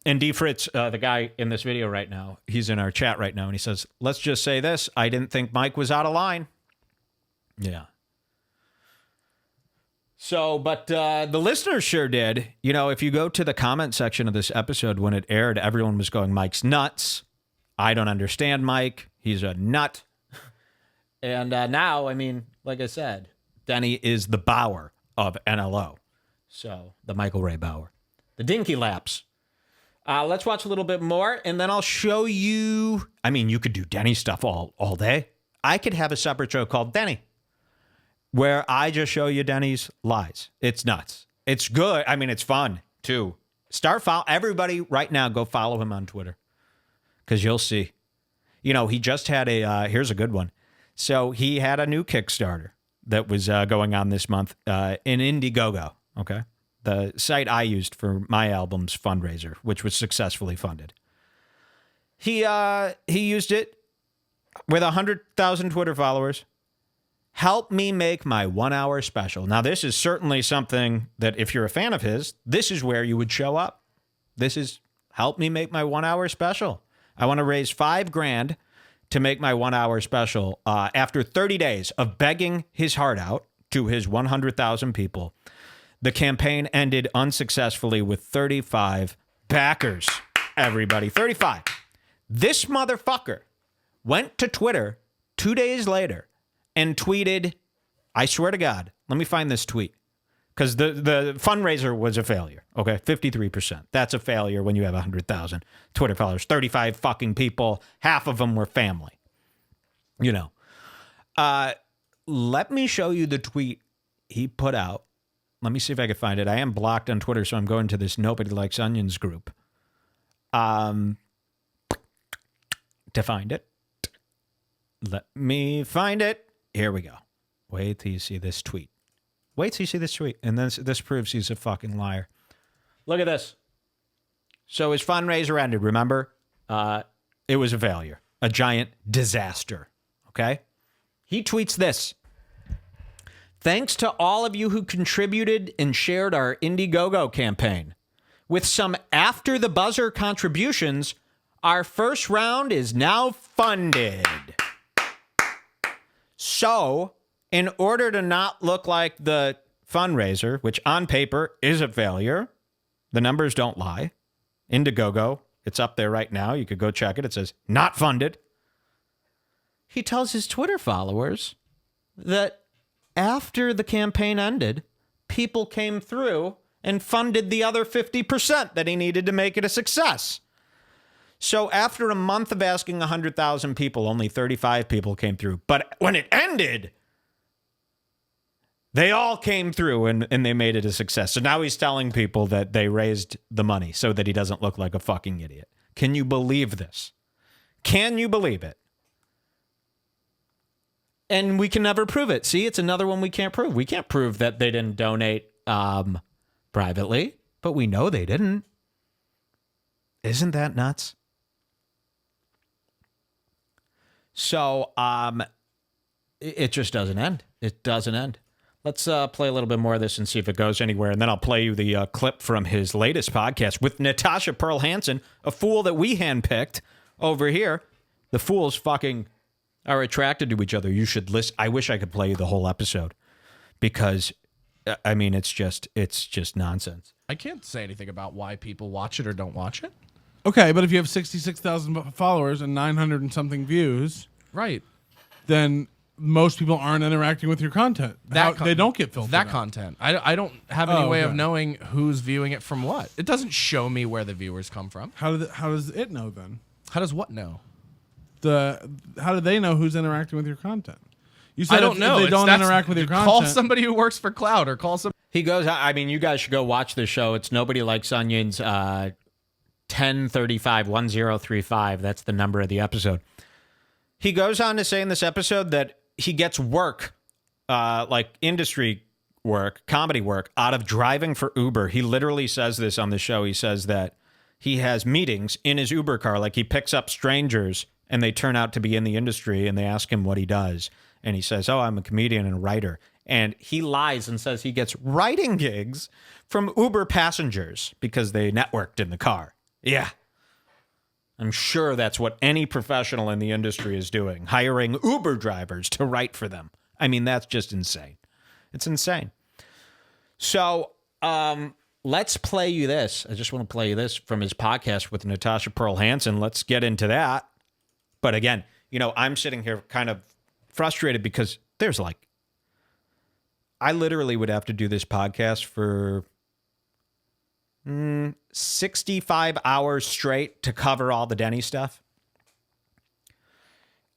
And D. Fritz, the guy in this video right now, he's in our chat right now, and he says, let's just say this. I didn't think Mike was out of line. Yeah. So, but the listeners sure did. If you go to the comment section of this episode when it aired, everyone was going, Mike's nuts. I don't understand Mike. He's a nut. And now, I mean, like I said, Denny is the Bauer of NLO. So, the Michael Raybauer. The Dinky Laps. Let's watch a little bit more, and then I'll show you. I mean, you could do Denny stuff all day. I could have a separate show called Denny, where I just show you Denny's lies. It's nuts. It's good. I mean, it's fun, too. Everybody right now, go follow him on Twitter, because you'll see. He just had here's a good one. So he had a new Kickstarter that was going on this month in Indiegogo, okay? The site I used for my album's fundraiser, which was successfully funded. He used it with 100,000 Twitter followers. Help me make my 1 hour special. Now, this is certainly something that if you're a fan of his, this is where you would show up. This is help me make my 1 hour special. I want to raise $5,000 to make my 1 hour special. After 30 days of begging his heart out to his 100,000 people, the campaign ended unsuccessfully with 35 backers. Everybody, 35. This motherfucker went to Twitter 2 days later and tweeted, I swear to God, let me find this tweet. Because the fundraiser was a failure, okay? 53%. That's a failure when you have 100,000 Twitter followers. 35 fucking people. Half of them were family. Let me show you the tweet he put out. Let me see if I can find it. I am blocked on Twitter, so I'm going to this Nobody Likes Onions group. To find it. Let me find it. Here we go. Wait till you see this tweet. Wait till you see this tweet. And this proves he's a fucking liar. Look at this. So his fundraiser ended, remember? It was a failure. A giant disaster. Okay? He tweets this. Thanks to all of you who contributed and shared our Indiegogo campaign. With some after the buzzer contributions, our first round is now funded. So, in order to not look like the fundraiser, which on paper is a failure, the numbers don't lie. Indiegogo, it's up there right now. You could go check it. It says not funded. He tells his Twitter followers that after the campaign ended, people came through and funded the other 50% that he needed to make it a success. So after a month of asking 100,000 people, only 35 people came through. But when it ended, they all came through and they made it a success. So now he's telling people that they raised the money so that he doesn't look like a fucking idiot. Can you believe this? Can you believe it? And we can never prove it. See, it's another one we can't prove. We can't prove that they didn't donate privately, but we know they didn't. Isn't that nuts? So it just doesn't end. It doesn't end. Let's play a little bit more of this and see if it goes anywhere. And then I'll play you the clip from his latest podcast with Natasha Pearl Hansen, a fool that we handpicked over here. The fools fucking are attracted to each other. You should listen. I wish I could play you the whole episode because, I mean, it's just nonsense. I can't say anything about why people watch it or don't watch it. Okay, but if you have 66,000 followers and 900 and something views, right, then most people aren't interacting with your content. They don't get filtered. That content. I don't have any way of knowing who's viewing it from what. It doesn't show me where the viewers come from. How does it know then? How does what know? How do they know who's interacting with your content? You said I don't know. If they don't interact with your content. Call somebody who works for Cloud or call some. He goes, I mean, you guys should go watch this show. It's Nobody Likes Onions, 1035-1035. That's the number of the episode. He goes on to say in this episode that he gets work, like industry work, comedy work, out of driving for Uber. He literally says this on the show. He says that he has meetings in his Uber car, like he picks up strangers and they turn out to be in the industry and they ask him what he does. And he says, oh, I'm a comedian and a writer. And he lies and says he gets writing gigs from Uber passengers because they networked in the car. Yeah. I'm sure that's what any professional in the industry is doing, hiring Uber drivers to write for them. I mean, that's just insane. It's insane. So let's play you this. I just want to play you this from his podcast with Natasha Pearl Hansen. Let's get into that. But again, you know, I'm sitting here kind of frustrated because there's like, I literally would have to do this podcast for 65 hours straight to cover all the Denny stuff,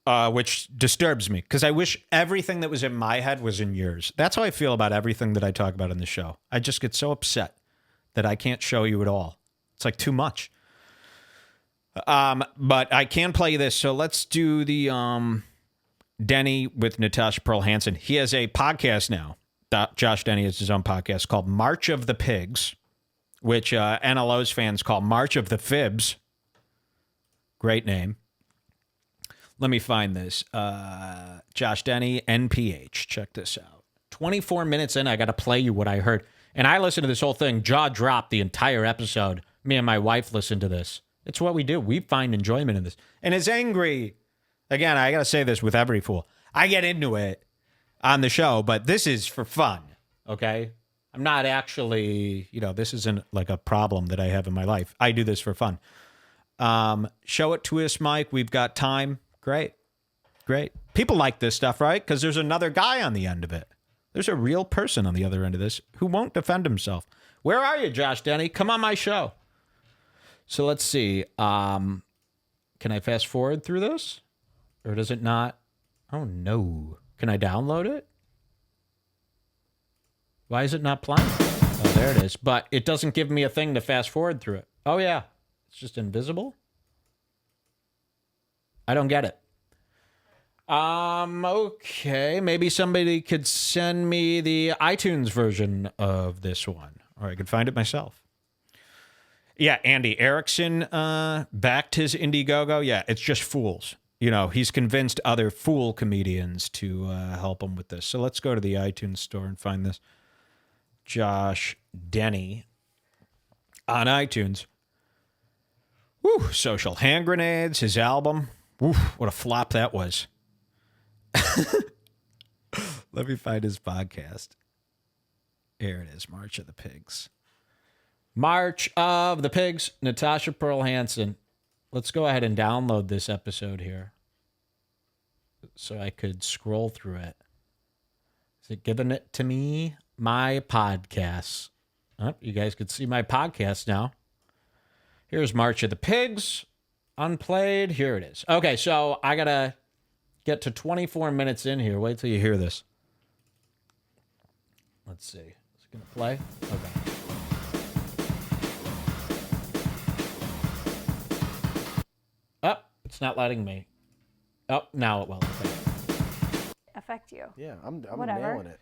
which disturbs me because I wish everything that was in my head was in yours. That's how I feel about everything that I talk about in the show. I just get so upset that I can't show you at all. It's like too much. But I can play you this. So let's do the Denny with Natasha Pearl Hansen. He has a podcast now. Josh Denny has his own podcast called March of the Pigs, which NLO's fans call March of the Fibs. Great name. Let me find this. Josh Denny, NPH. Check this out. 24 minutes in, I got to play you what I heard. And I listened to this whole thing, jaw dropped the entire episode. Me and my wife listened to this. It's what we do. We find enjoyment in this. And it's angry. Again, I got to say this with every fool. I get into it on the show, but this is for fun, okay? I'm not actually, this isn't like a problem that I have in my life. I do this for fun. Show it to us, Mike. We've got time. Great. People like this stuff, right? Because there's another guy on the end of it. There's a real person on the other end of this who won't defend himself. Where are you, Josh Denny? Come on my show. So let's see. Can I fast forward through this? Or does it not? Oh, no. Can I download it? Why is it not playing? Oh, there it is. But it doesn't give me a thing to fast forward through it. Oh, yeah. It's just invisible? I don't get it. Okay. Maybe somebody could send me the iTunes version of this one. Or I could find it myself. Yeah, Andy Erickson backed his Indiegogo. Yeah, it's just fools. He's convinced other fool comedians to help him with this. So let's go to the iTunes store and find this. Josh Denny. on iTunes. Woo, Social Hand Grenades, his album. Woo, what a flop that was. Let me find his podcast. Here it is, March of the Pigs. March of the Pigs, Natasha Pearl Hansen. Let's go ahead and download this episode here so I could scroll through it. Is it giving it to me? My podcasts. Oh, you guys could see my podcast now. Here's March of the Pigs, unplayed. Here it is. Okay, so I got to get to 24 minutes in here. Wait till you hear this. Let's see. Is it going to play? Okay. Oh, it's not letting me. Oh, now it will. Okay. Affect you. Yeah, I'm Whatever. nailing it.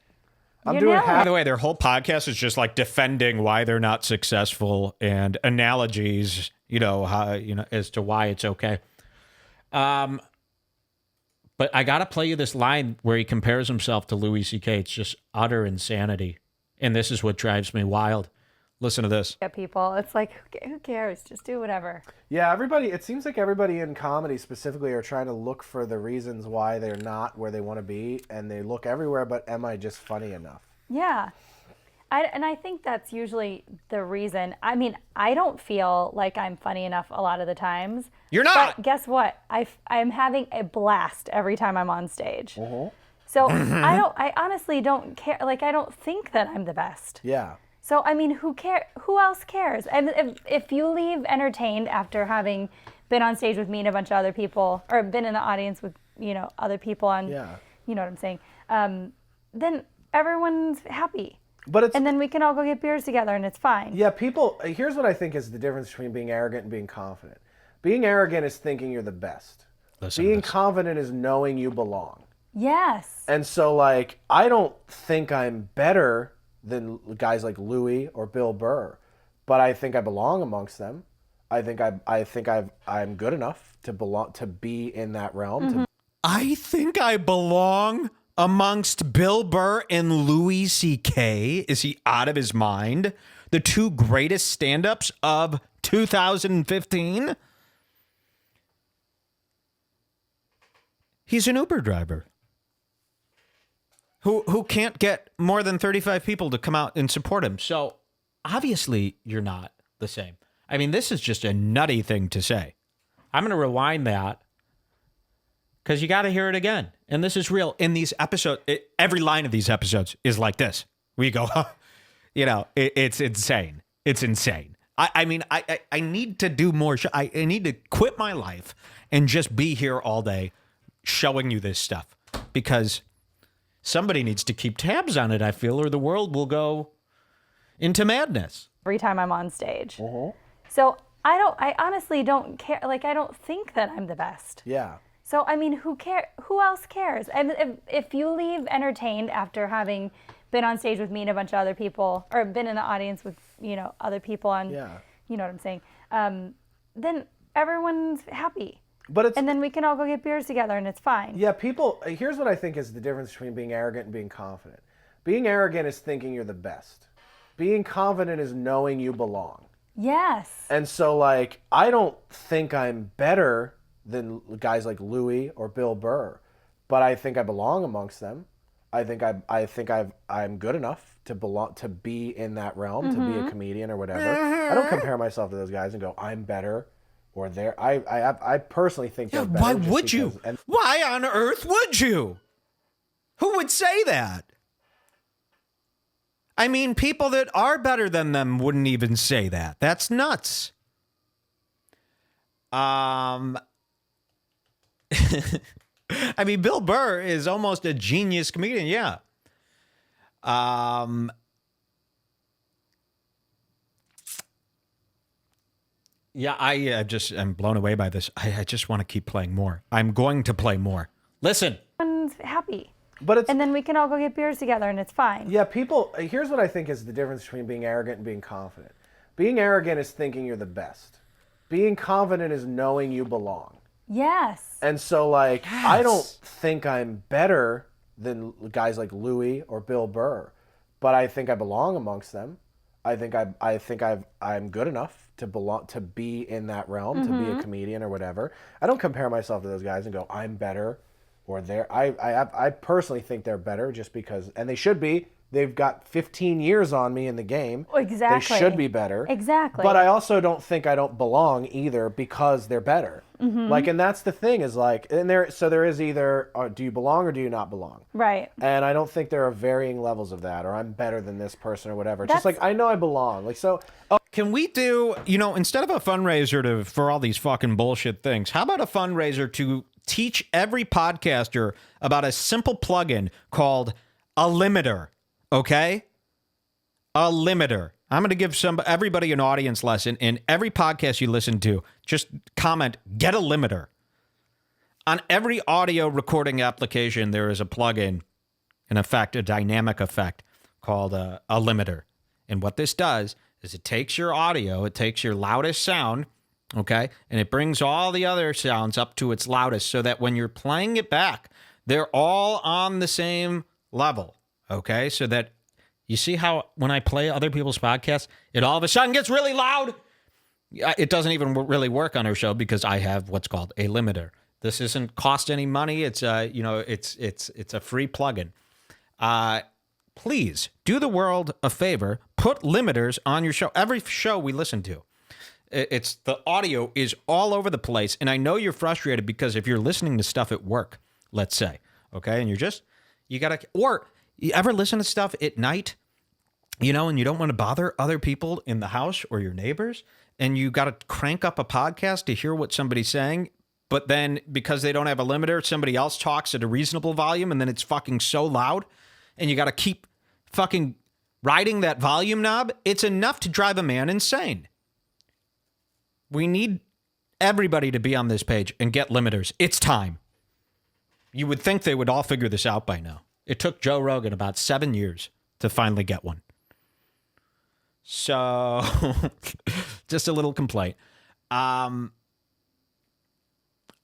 I'm You're doing nailing By the way, their whole podcast is just like defending why they're not successful and analogies, how, as to why it's okay. But I got to play you this line where he compares himself to Louis C.K. It's just utter insanity. And this is what drives me wild. Listen to this. At people, it's like, who cares? Just do whatever. Yeah, it seems like everybody in comedy specifically are trying to look for the reasons why they're not where they want to be, and they look everywhere but am I just funny enough? Yeah. I think that's usually the reason. I mean, I don't feel like I'm funny enough a lot of the times. You're not. But guess what? I'm having a blast every time I'm on stage. So I honestly don't care. Like, I don't think that I'm the best. Yeah. So, I mean, who else cares? And if you leave entertained after having been on stage with me and a bunch of other people, or been in the audience with, other people on, you know what I'm saying, then everyone's happy. And then we can all go get beers together and it's fine. Yeah, here's what I think is the difference between being arrogant and being confident. Being arrogant is thinking you're the best. Being confident is knowing you belong. Yes. And so, like, I don't think I'm better than guys like Louis or Bill Burr, but I think I belong amongst them. I think I'm good enough to be in that realm. I think I belong amongst Bill Burr and Louis C.K. Is he out of his mind? The two greatest stand-ups of 2015? He's an Uber driver who can't get more than 35 people to come out and support him. So obviously you're not the same. I mean, this is just a nutty thing to say. I'm going to rewind that because you got to hear it again. And this is real. In these episodes, every line of these episodes is like this. We go, it's insane. It's insane. I mean, I need to do more. I need to quit my life and just be here all day showing you this stuff because somebody needs to keep tabs on it, I feel, or the world will go into madness. Every time I'm on stage. So I honestly don't care. Like, I don't think that I'm the best. Yeah. So, I mean, who else cares? And if you leave entertained after having been on stage with me and a bunch of other people, or been in the audience with, other people on, you know what I'm saying, then everyone's happy. And then we can all go get beers together and it's fine. Yeah, here's what I think is the difference between being arrogant and being confident. Being arrogant is thinking you're the best. Being confident is knowing you belong. Yes. And so, like, I don't think I'm better than guys like Louis or Bill Burr, but I think I belong amongst them. I think I'm good enough to be in that realm, to be a comedian or whatever. I don't compare myself to those guys and go, I'm better or they're. I personally think they're better. Why would you? Why on earth would you? Who would say that? I mean, people that are better than them wouldn't even say that. That's nuts. I mean, Bill Burr is almost a genius comedian. Yeah. Yeah, I'm blown away by this. I just want to keep playing more. I'm going to play more. Listen. Everyone's happy. And then we can all go get beers together and it's fine. Yeah, here's what I think is the difference between being arrogant and being confident. Being arrogant is thinking you're the best. Being confident is knowing you belong. Yes. And so, like, I don't think I'm better than guys like Louis or Bill Burr, but I think I belong amongst them. I'm good enough to be in that realm, to be a comedian or whatever. I don't compare myself to those guys and go, I'm better or they're. I personally think they're better just because, and they should be. They've got 15 years on me in the game. Exactly. They should be better. Exactly. But I also don't think I don't belong either because they're better. Like, and that's the thing is like, there is either do you belong or do you not belong? Right. And I don't think there are varying levels of that, or I'm better than this person or whatever. It's just like, I know I belong. Like, so. Can we do, instead of a fundraiser for all these fucking bullshit things, how about a fundraiser to teach every podcaster about a simple plugin called a limiter? Okay? A limiter. I'm going to give everybody an audience lesson. In every podcast you listen to, just comment, get a limiter. On every audio recording application, there is a plugin, an effect, a dynamic effect called a limiter. And what this does is it takes your audio, it takes your loudest sound, okay, and it brings all the other sounds up to its loudest so that when you're playing it back, they're all on the same level. Okay, so that you see how when I play other people's podcasts, it all of a sudden gets really loud. It doesn't even really work on our show because I have what's called a limiter. This isn't cost any money. It's it's a free plugin. Please do the world a favor. Put limiters on your show. Every show we listen to, it's the audio is all over the place, and I know you're frustrated because if you're listening to stuff at work, let's say, okay, and you gotta or. You ever listen to stuff at night, and you don't want to bother other people in the house or your neighbors, and you got to crank up a podcast to hear what somebody's saying, but then because they don't have a limiter, somebody else talks at a reasonable volume, and then it's fucking so loud, and you got to keep fucking riding that volume knob? It's enough to drive a man insane. We need everybody to be on this page and get limiters. It's time. You would think they would all figure this out by now. It took Joe Rogan about 7 years to finally get one. So, just a little complaint. I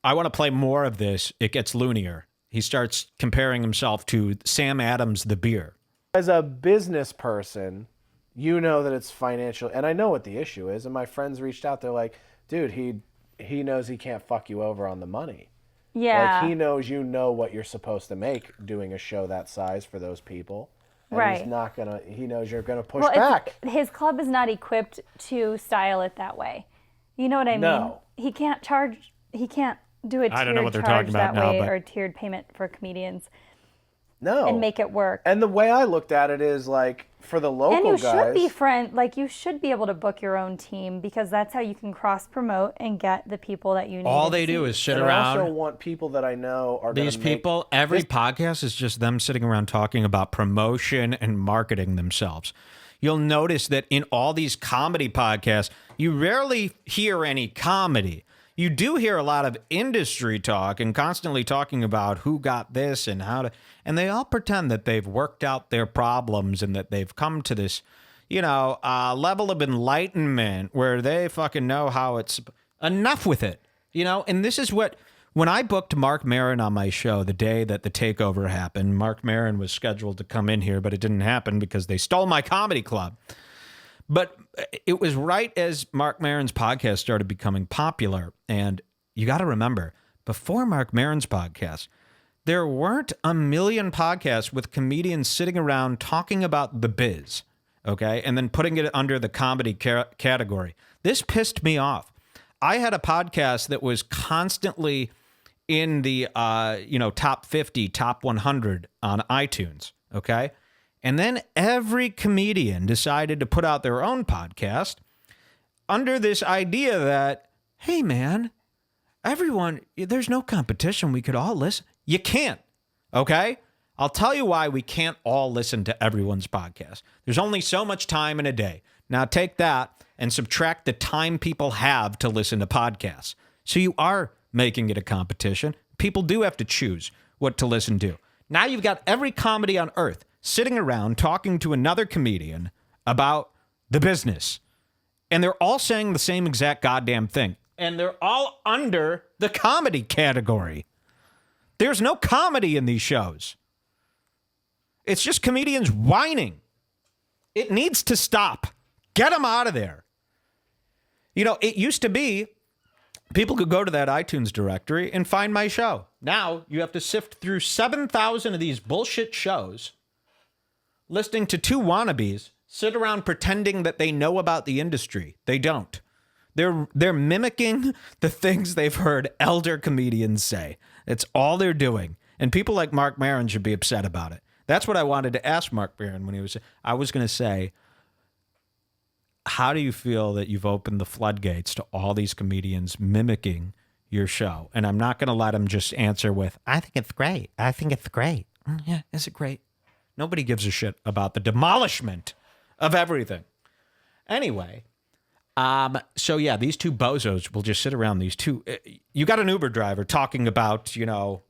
want to play more of this. It gets loonier. He starts comparing himself to Sam Adams, the beer. As a business person, you know that it's financial, and I know what the issue is. And my friends reached out. They're like, dude, he knows he can't fuck you over on the money. Yeah. Like, he knows what you're supposed to make doing a show that size for those people. And right. He knows you're going to push back. His club is not equipped to style it that way. You know what I mean? No. He can't do a tiered charge that way or a tiered payment for comedians. No. And make it work. And the way I looked at it is like for the local guys. And you should be able to book your own team because that's how you can cross promote and get the people that you need. All they do is sit around. I also want people that I know are these people. Every podcast is just them sitting around talking about promotion and marketing themselves. You'll notice that in all these comedy podcasts, you rarely hear any comedy. You do hear a lot of industry talk and constantly talking about who got this and how to, and they all pretend that they've worked out their problems and that they've come to this, level of enlightenment where they fucking know how it's enough with it, and this is when I booked Mark Maron on my show the day that the takeover happened. Mark Maron was scheduled to come in here, but it didn't happen because they stole my comedy club. But it was right as Mark Maron's podcast started becoming popular. And you got to remember, before Mark Maron's podcast, there weren't a million podcasts with comedians sitting around talking about the biz, okay? And then putting it under the comedy category. This pissed me off. I had a podcast that was constantly in the, top 50, top 100 on iTunes, okay? And then every comedian decided to put out their own podcast under this idea that, hey, man, everyone, there's no competition. We could all listen. You can't, okay? I'll tell you why we can't all listen to everyone's podcast. There's only so much time in a day. Now take that and subtract the time people have to listen to podcasts. So you are making it a competition. People do have to choose what to listen to. Now you've got every comedy on earth sitting around talking to another comedian about the business. And they're all saying the same exact goddamn thing. And they're all under the comedy category. There's no comedy in these shows. It's just comedians whining. It needs to stop. Get them out of there. You know, it used to be people could go to that iTunes directory and find my show. Now you have to sift through 7,000 of these bullshit shows, listening to two wannabes sit around pretending that they know about the industry. They don't. They're mimicking the things they've heard elder comedians say. It's all they're doing. And people like Mark Maron should be upset about it. That's what I wanted to ask Mark Maron when he was... I was going to say, how do you feel that you've opened the floodgates to all these comedians mimicking your show? And I'm not going to let him just answer with, I think it's great. I think it's great. Yeah, is it great? Nobody gives a shit about the demolishment of everything. Anyway, so yeah, these two bozos will just sit around these two. You got an Uber driver talking about, you know,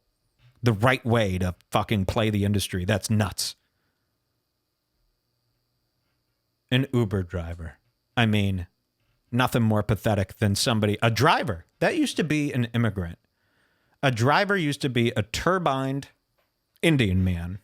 the right way to fucking play the industry. That's nuts. An Uber driver. I mean, nothing more pathetic than a driver. That used to be an immigrant. A driver used to be a turbined Indian man.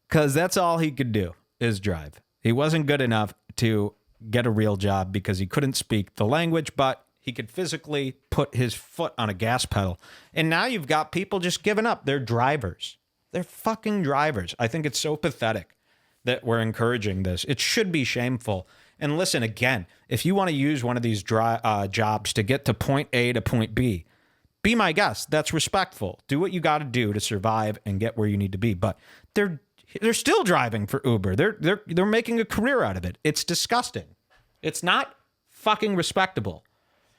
Because that's all he could do is drive. He wasn't good enough to get a real job because he couldn't speak the language, but he could physically put his foot on a gas pedal. And now you've got people just giving up. They're drivers. They're fucking drivers. I think it's so pathetic that we're encouraging this. It should be shameful. And listen, again, if you want to use one of these jobs to get to point A to point B, be my guest. That's respectful. Do what you got to do to survive and get where you need to be. But they're still driving for Uber. They're making a career out of it. It's disgusting. It's not fucking respectable.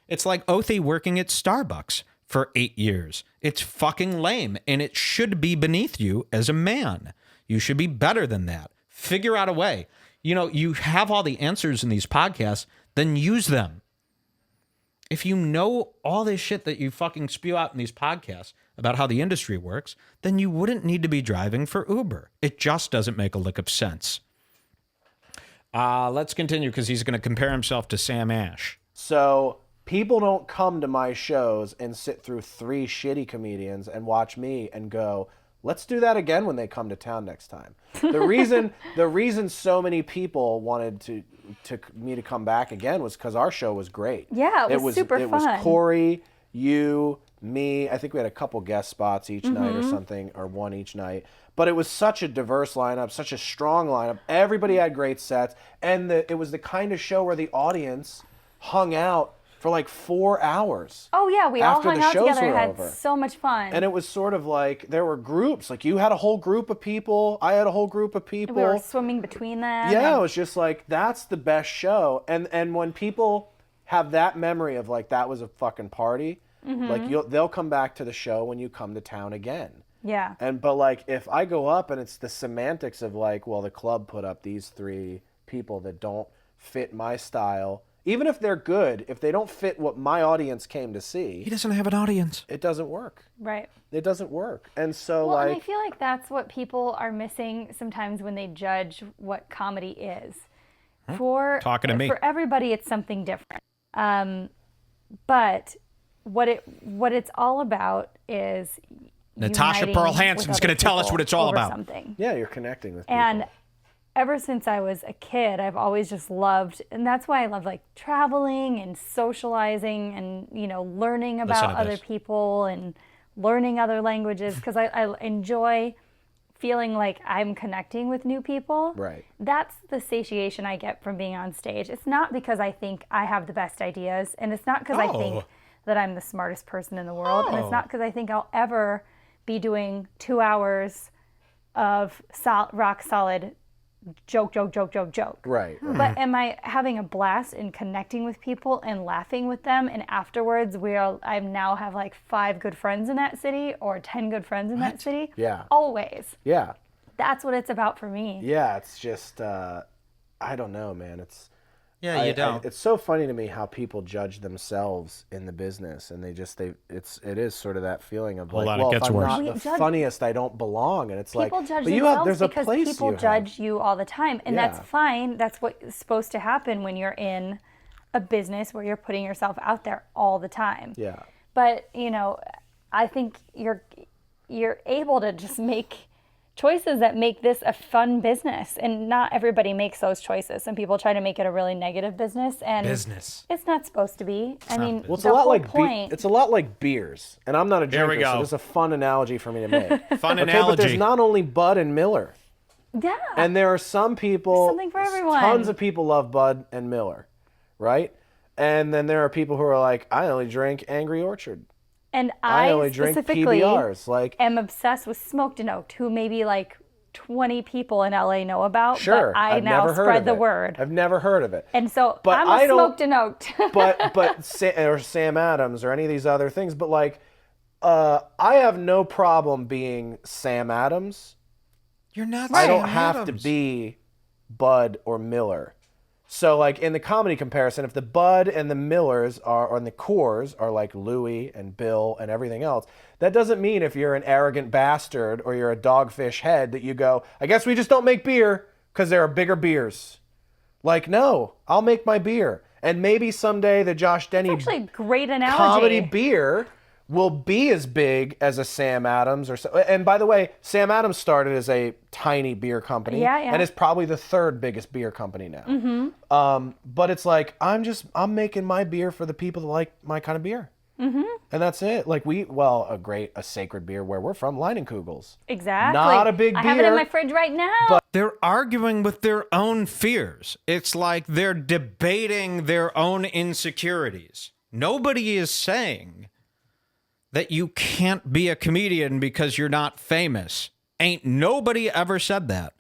It's like Othie working at Starbucks for 8 years. It's fucking lame, and it should be beneath you as a man. You should be better than that. Figure out a way. You know, you have all the answers in these podcasts, then use them. If you know all this shit that you fucking spew out in these podcasts about how the industry works, then you wouldn't need to be driving for Uber. It just doesn't make a lick of sense. Let's continue because he's going to compare himself to Sam Ash. So people don't come to my shows and sit through 3 shitty comedians and watch me and go, let's do that again when they come to town next time. The reason so many people wanted me to come back again was because our show was great. Yeah, it was super fun. It was Corey, you, me. I think we had a couple guest spots each night or something, or one each night. But it was such a diverse lineup, such a strong lineup. Everybody had great sets, and it was the kind of show where the audience hung out for like 4 hours. Oh yeah, we all hung out together and had over. So much fun. And it was sort of like there were groups. Like you had a whole group of people, I had a whole group of people. We were swimming between them. Yeah, it was just like that's the best show. And when people have that memory of like that was a fucking party, like they'll come back to the show when you come to town again. Yeah. But like if I go up and it's the semantics of like, well, the club put up these 3 people that don't fit my style. Even if they're good, if they don't fit what my audience came to see... He doesn't have an audience. It doesn't work. Right. It doesn't work. And so, well, and I feel like that's what people are missing sometimes when they judge what comedy is. Talking to me. For everybody, it's something different. But what it's all about is... Natasha Pearl Hansen's going to tell us what it's all about. Something. Yeah, you're connecting with people. And ever since I was a kid, I've always just loved, and that's why I love like traveling and socializing and, you know, learning about other people and learning other languages, because I enjoy feeling like I'm connecting with new people. Right. That's the satiation I get from being on stage. It's not because I think I have the best ideas, and it's not because I think that I'm the smartest person in the world, and it's not because I think I'll ever be doing 2 hours of rock solid joke. Right. But am I having a blast in connecting with people and laughing with them? And afterwards, I now have like 5 good friends in that city or 10 good friends in that city. Yeah. Always. Yeah. That's what it's about for me. Yeah, it's just, I don't know, man. You don't. It's so funny to me how people judge themselves in the business, and it is sort of that feeling of like, well, if I'm not the funniest, I don't belong, and it's like, people judge but themselves there's a because place people judge you all the time, and that's fine. That's what's supposed to happen when you're in a business where you're putting yourself out there all the time. Yeah. But you know, I think you're able to just choices that make this a fun business, and not everybody makes those choices. Some people try to make it a really negative business, and it's not supposed to be. I mean, well, it's the a lot whole like point. it's a lot like beers, and I'm not a There we drinker, so go. this is a fun analogy for me to make. Fun Okay, analogy. but there's not only Bud and Miller, Yeah. and there are some people. There's something for everyone. Tons of people love Bud and Miller, right? And then there are people who are like, I only drink Angry Orchard. And I I only drink specifically PBRs. Like, am obsessed with smoked and oaked, who maybe like 20 people in LA know about, sure, but I I've now never heard spread of the it. word. I've never heard of it. And so But I'm I a don't- smoked and oaked. or Sam Adams or any of these other things. But like, I have no problem being Sam Adams. You're not. I don't Sam have Adams. to be Bud or Miller. So like in the comedy comparison, if the Bud and the Millers are, and the Coors are like Louis and Bill and everything else, that doesn't mean if you're an arrogant bastard or you're a dogfish head that you go, I guess we just don't make beer because there are bigger beers. Like, no, I'll make my beer. And maybe someday the Josh Denny Actually, a great analogy. comedy beer will be as big as a Sam Adams or so. And by the way, Sam Adams started as a tiny beer company, Yeah. and is probably the third biggest beer company now. Mm-hmm. But it's like I'm making my beer for the people that like my kind of beer, and that's it. Like a sacred beer where we're from, Leinenkugel's. Exactly. Not a big I have it in beer, my fridge right now. They're arguing with their own fears. It's like they're debating their own insecurities. Nobody is saying that you can't be a comedian because you're not famous. Ain't nobody ever said that.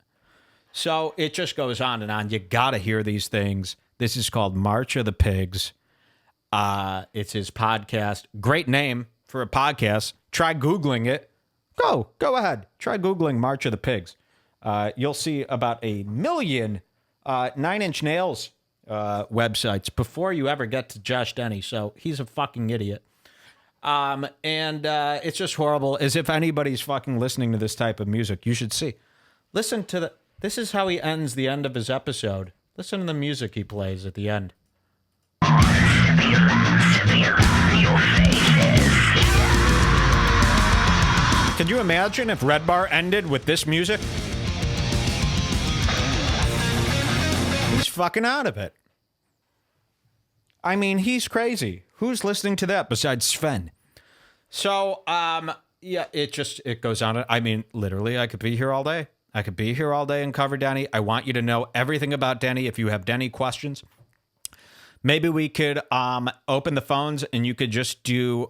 So it just goes on and on. You got to hear these things. This is called March of the Pigs. It's his podcast. Great name for a podcast. Try Googling it. Go ahead. Try Googling March of the Pigs. You'll see about 1 million 9 Inch Nails websites before you ever get to Josh Denny. So he's a fucking idiot. And it's just horrible. As if anybody's fucking listening to this type of music. You should see. Listen to this is how he ends the end of his episode. Listen to the music he plays at the end. Could you imagine if Redbar ended with this music? He's fucking out of it. I mean, he's crazy. Who's listening to that besides Sven? So, yeah, it goes on. I mean, literally, I could be here all day. I could be here all day and cover Denny. I want you to know everything about Denny. If you have Denny questions, maybe we could open the phones and you could just do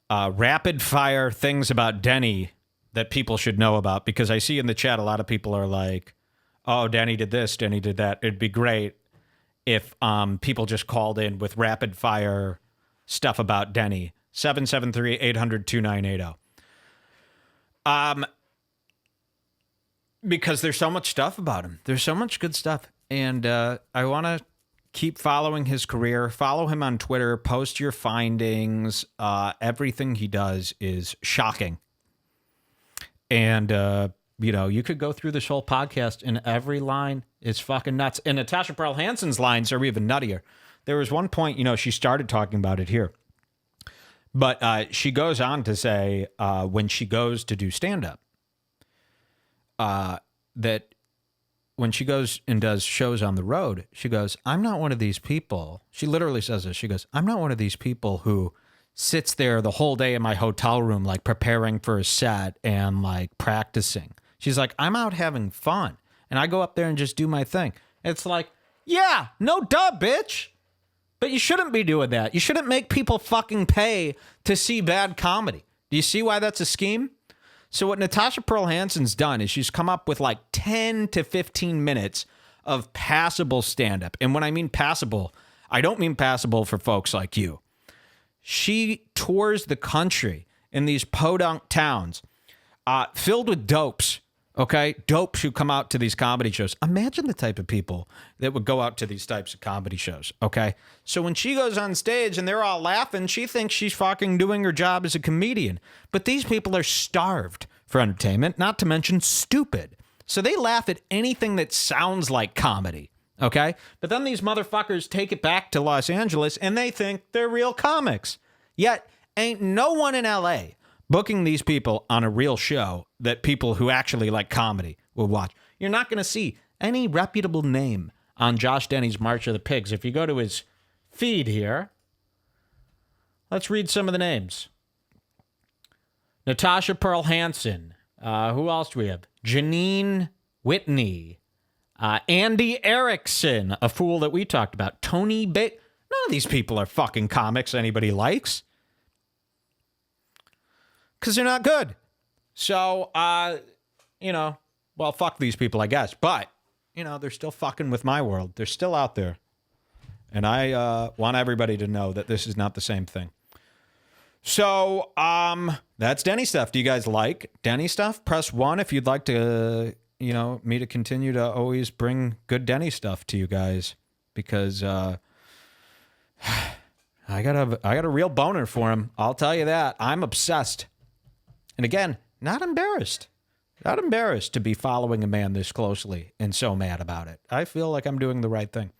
rapid fire things about Denny that people should know about. Because I see in the chat a lot of people are like, oh, Denny did this, Denny did that. It'd be great if people just called in with rapid fire stuff about Denny. 773-800-2980. Because there's so much stuff about him. There's so much good stuff. And I want to keep following his career. Follow him on Twitter. Post your findings. Everything he does is shocking. And, you could go through this whole podcast and every line is fucking nuts. And Natasha Pearl Hansen's lines are even nuttier. There was one point, she started talking about it here. But she goes on to say when she goes to do stand-up, that when she goes and does shows on the road, she goes, I'm not one of these people. She literally says this. She goes, I'm not one of these people who sits there the whole day in my hotel room, like preparing for a set and like practicing. She's like, I'm out having fun. And I go up there and just do my thing. It's like, yeah, no duh, bitch. But you shouldn't be doing that. You shouldn't make people fucking pay to see bad comedy. Do you see why that's a scheme? So what Natasha Pearl Hansen's done is she's come up with like 10 to 15 minutes of passable stand-up. And when I mean passable, I don't mean passable for folks like you. She tours the country in these podunk towns filled with dopes. Okay, dopes who come out to these comedy shows. Imagine the type of people that would go out to these types of comedy shows, okay? So when she goes on stage and they're all laughing, she thinks she's fucking doing her job as a comedian. But these people are starved for entertainment, not to mention stupid. So they laugh at anything that sounds like comedy, okay? But then these motherfuckers take it back to Los Angeles and they think they're real comics. Yet, ain't no one in LA booking these people on a real show that people who actually like comedy will watch. You're not going to see any reputable name on Josh Denny's March of the Pigs. If you go to his feed here, let's read some of the names. Natasha Pearl Hansen. Who else do we have? Janine Whitney. Andy Erickson, a fool that we talked about. Tony None of these people are fucking comics anybody likes. Because they're not good. So, well, fuck these people, I guess. But, they're still fucking with my world. They're still out there. And I want everybody to know that this is not the same thing. So, that's Denny stuff. Do you guys like Denny stuff? Press 1 if you'd like to, me to continue to always bring good Denny stuff to you guys. Because I got a real boner for him. I'll tell you that. I'm obsessed. And again, not embarrassed. Not embarrassed to be following a man this closely and so mad about it. I feel like I'm doing the right thing.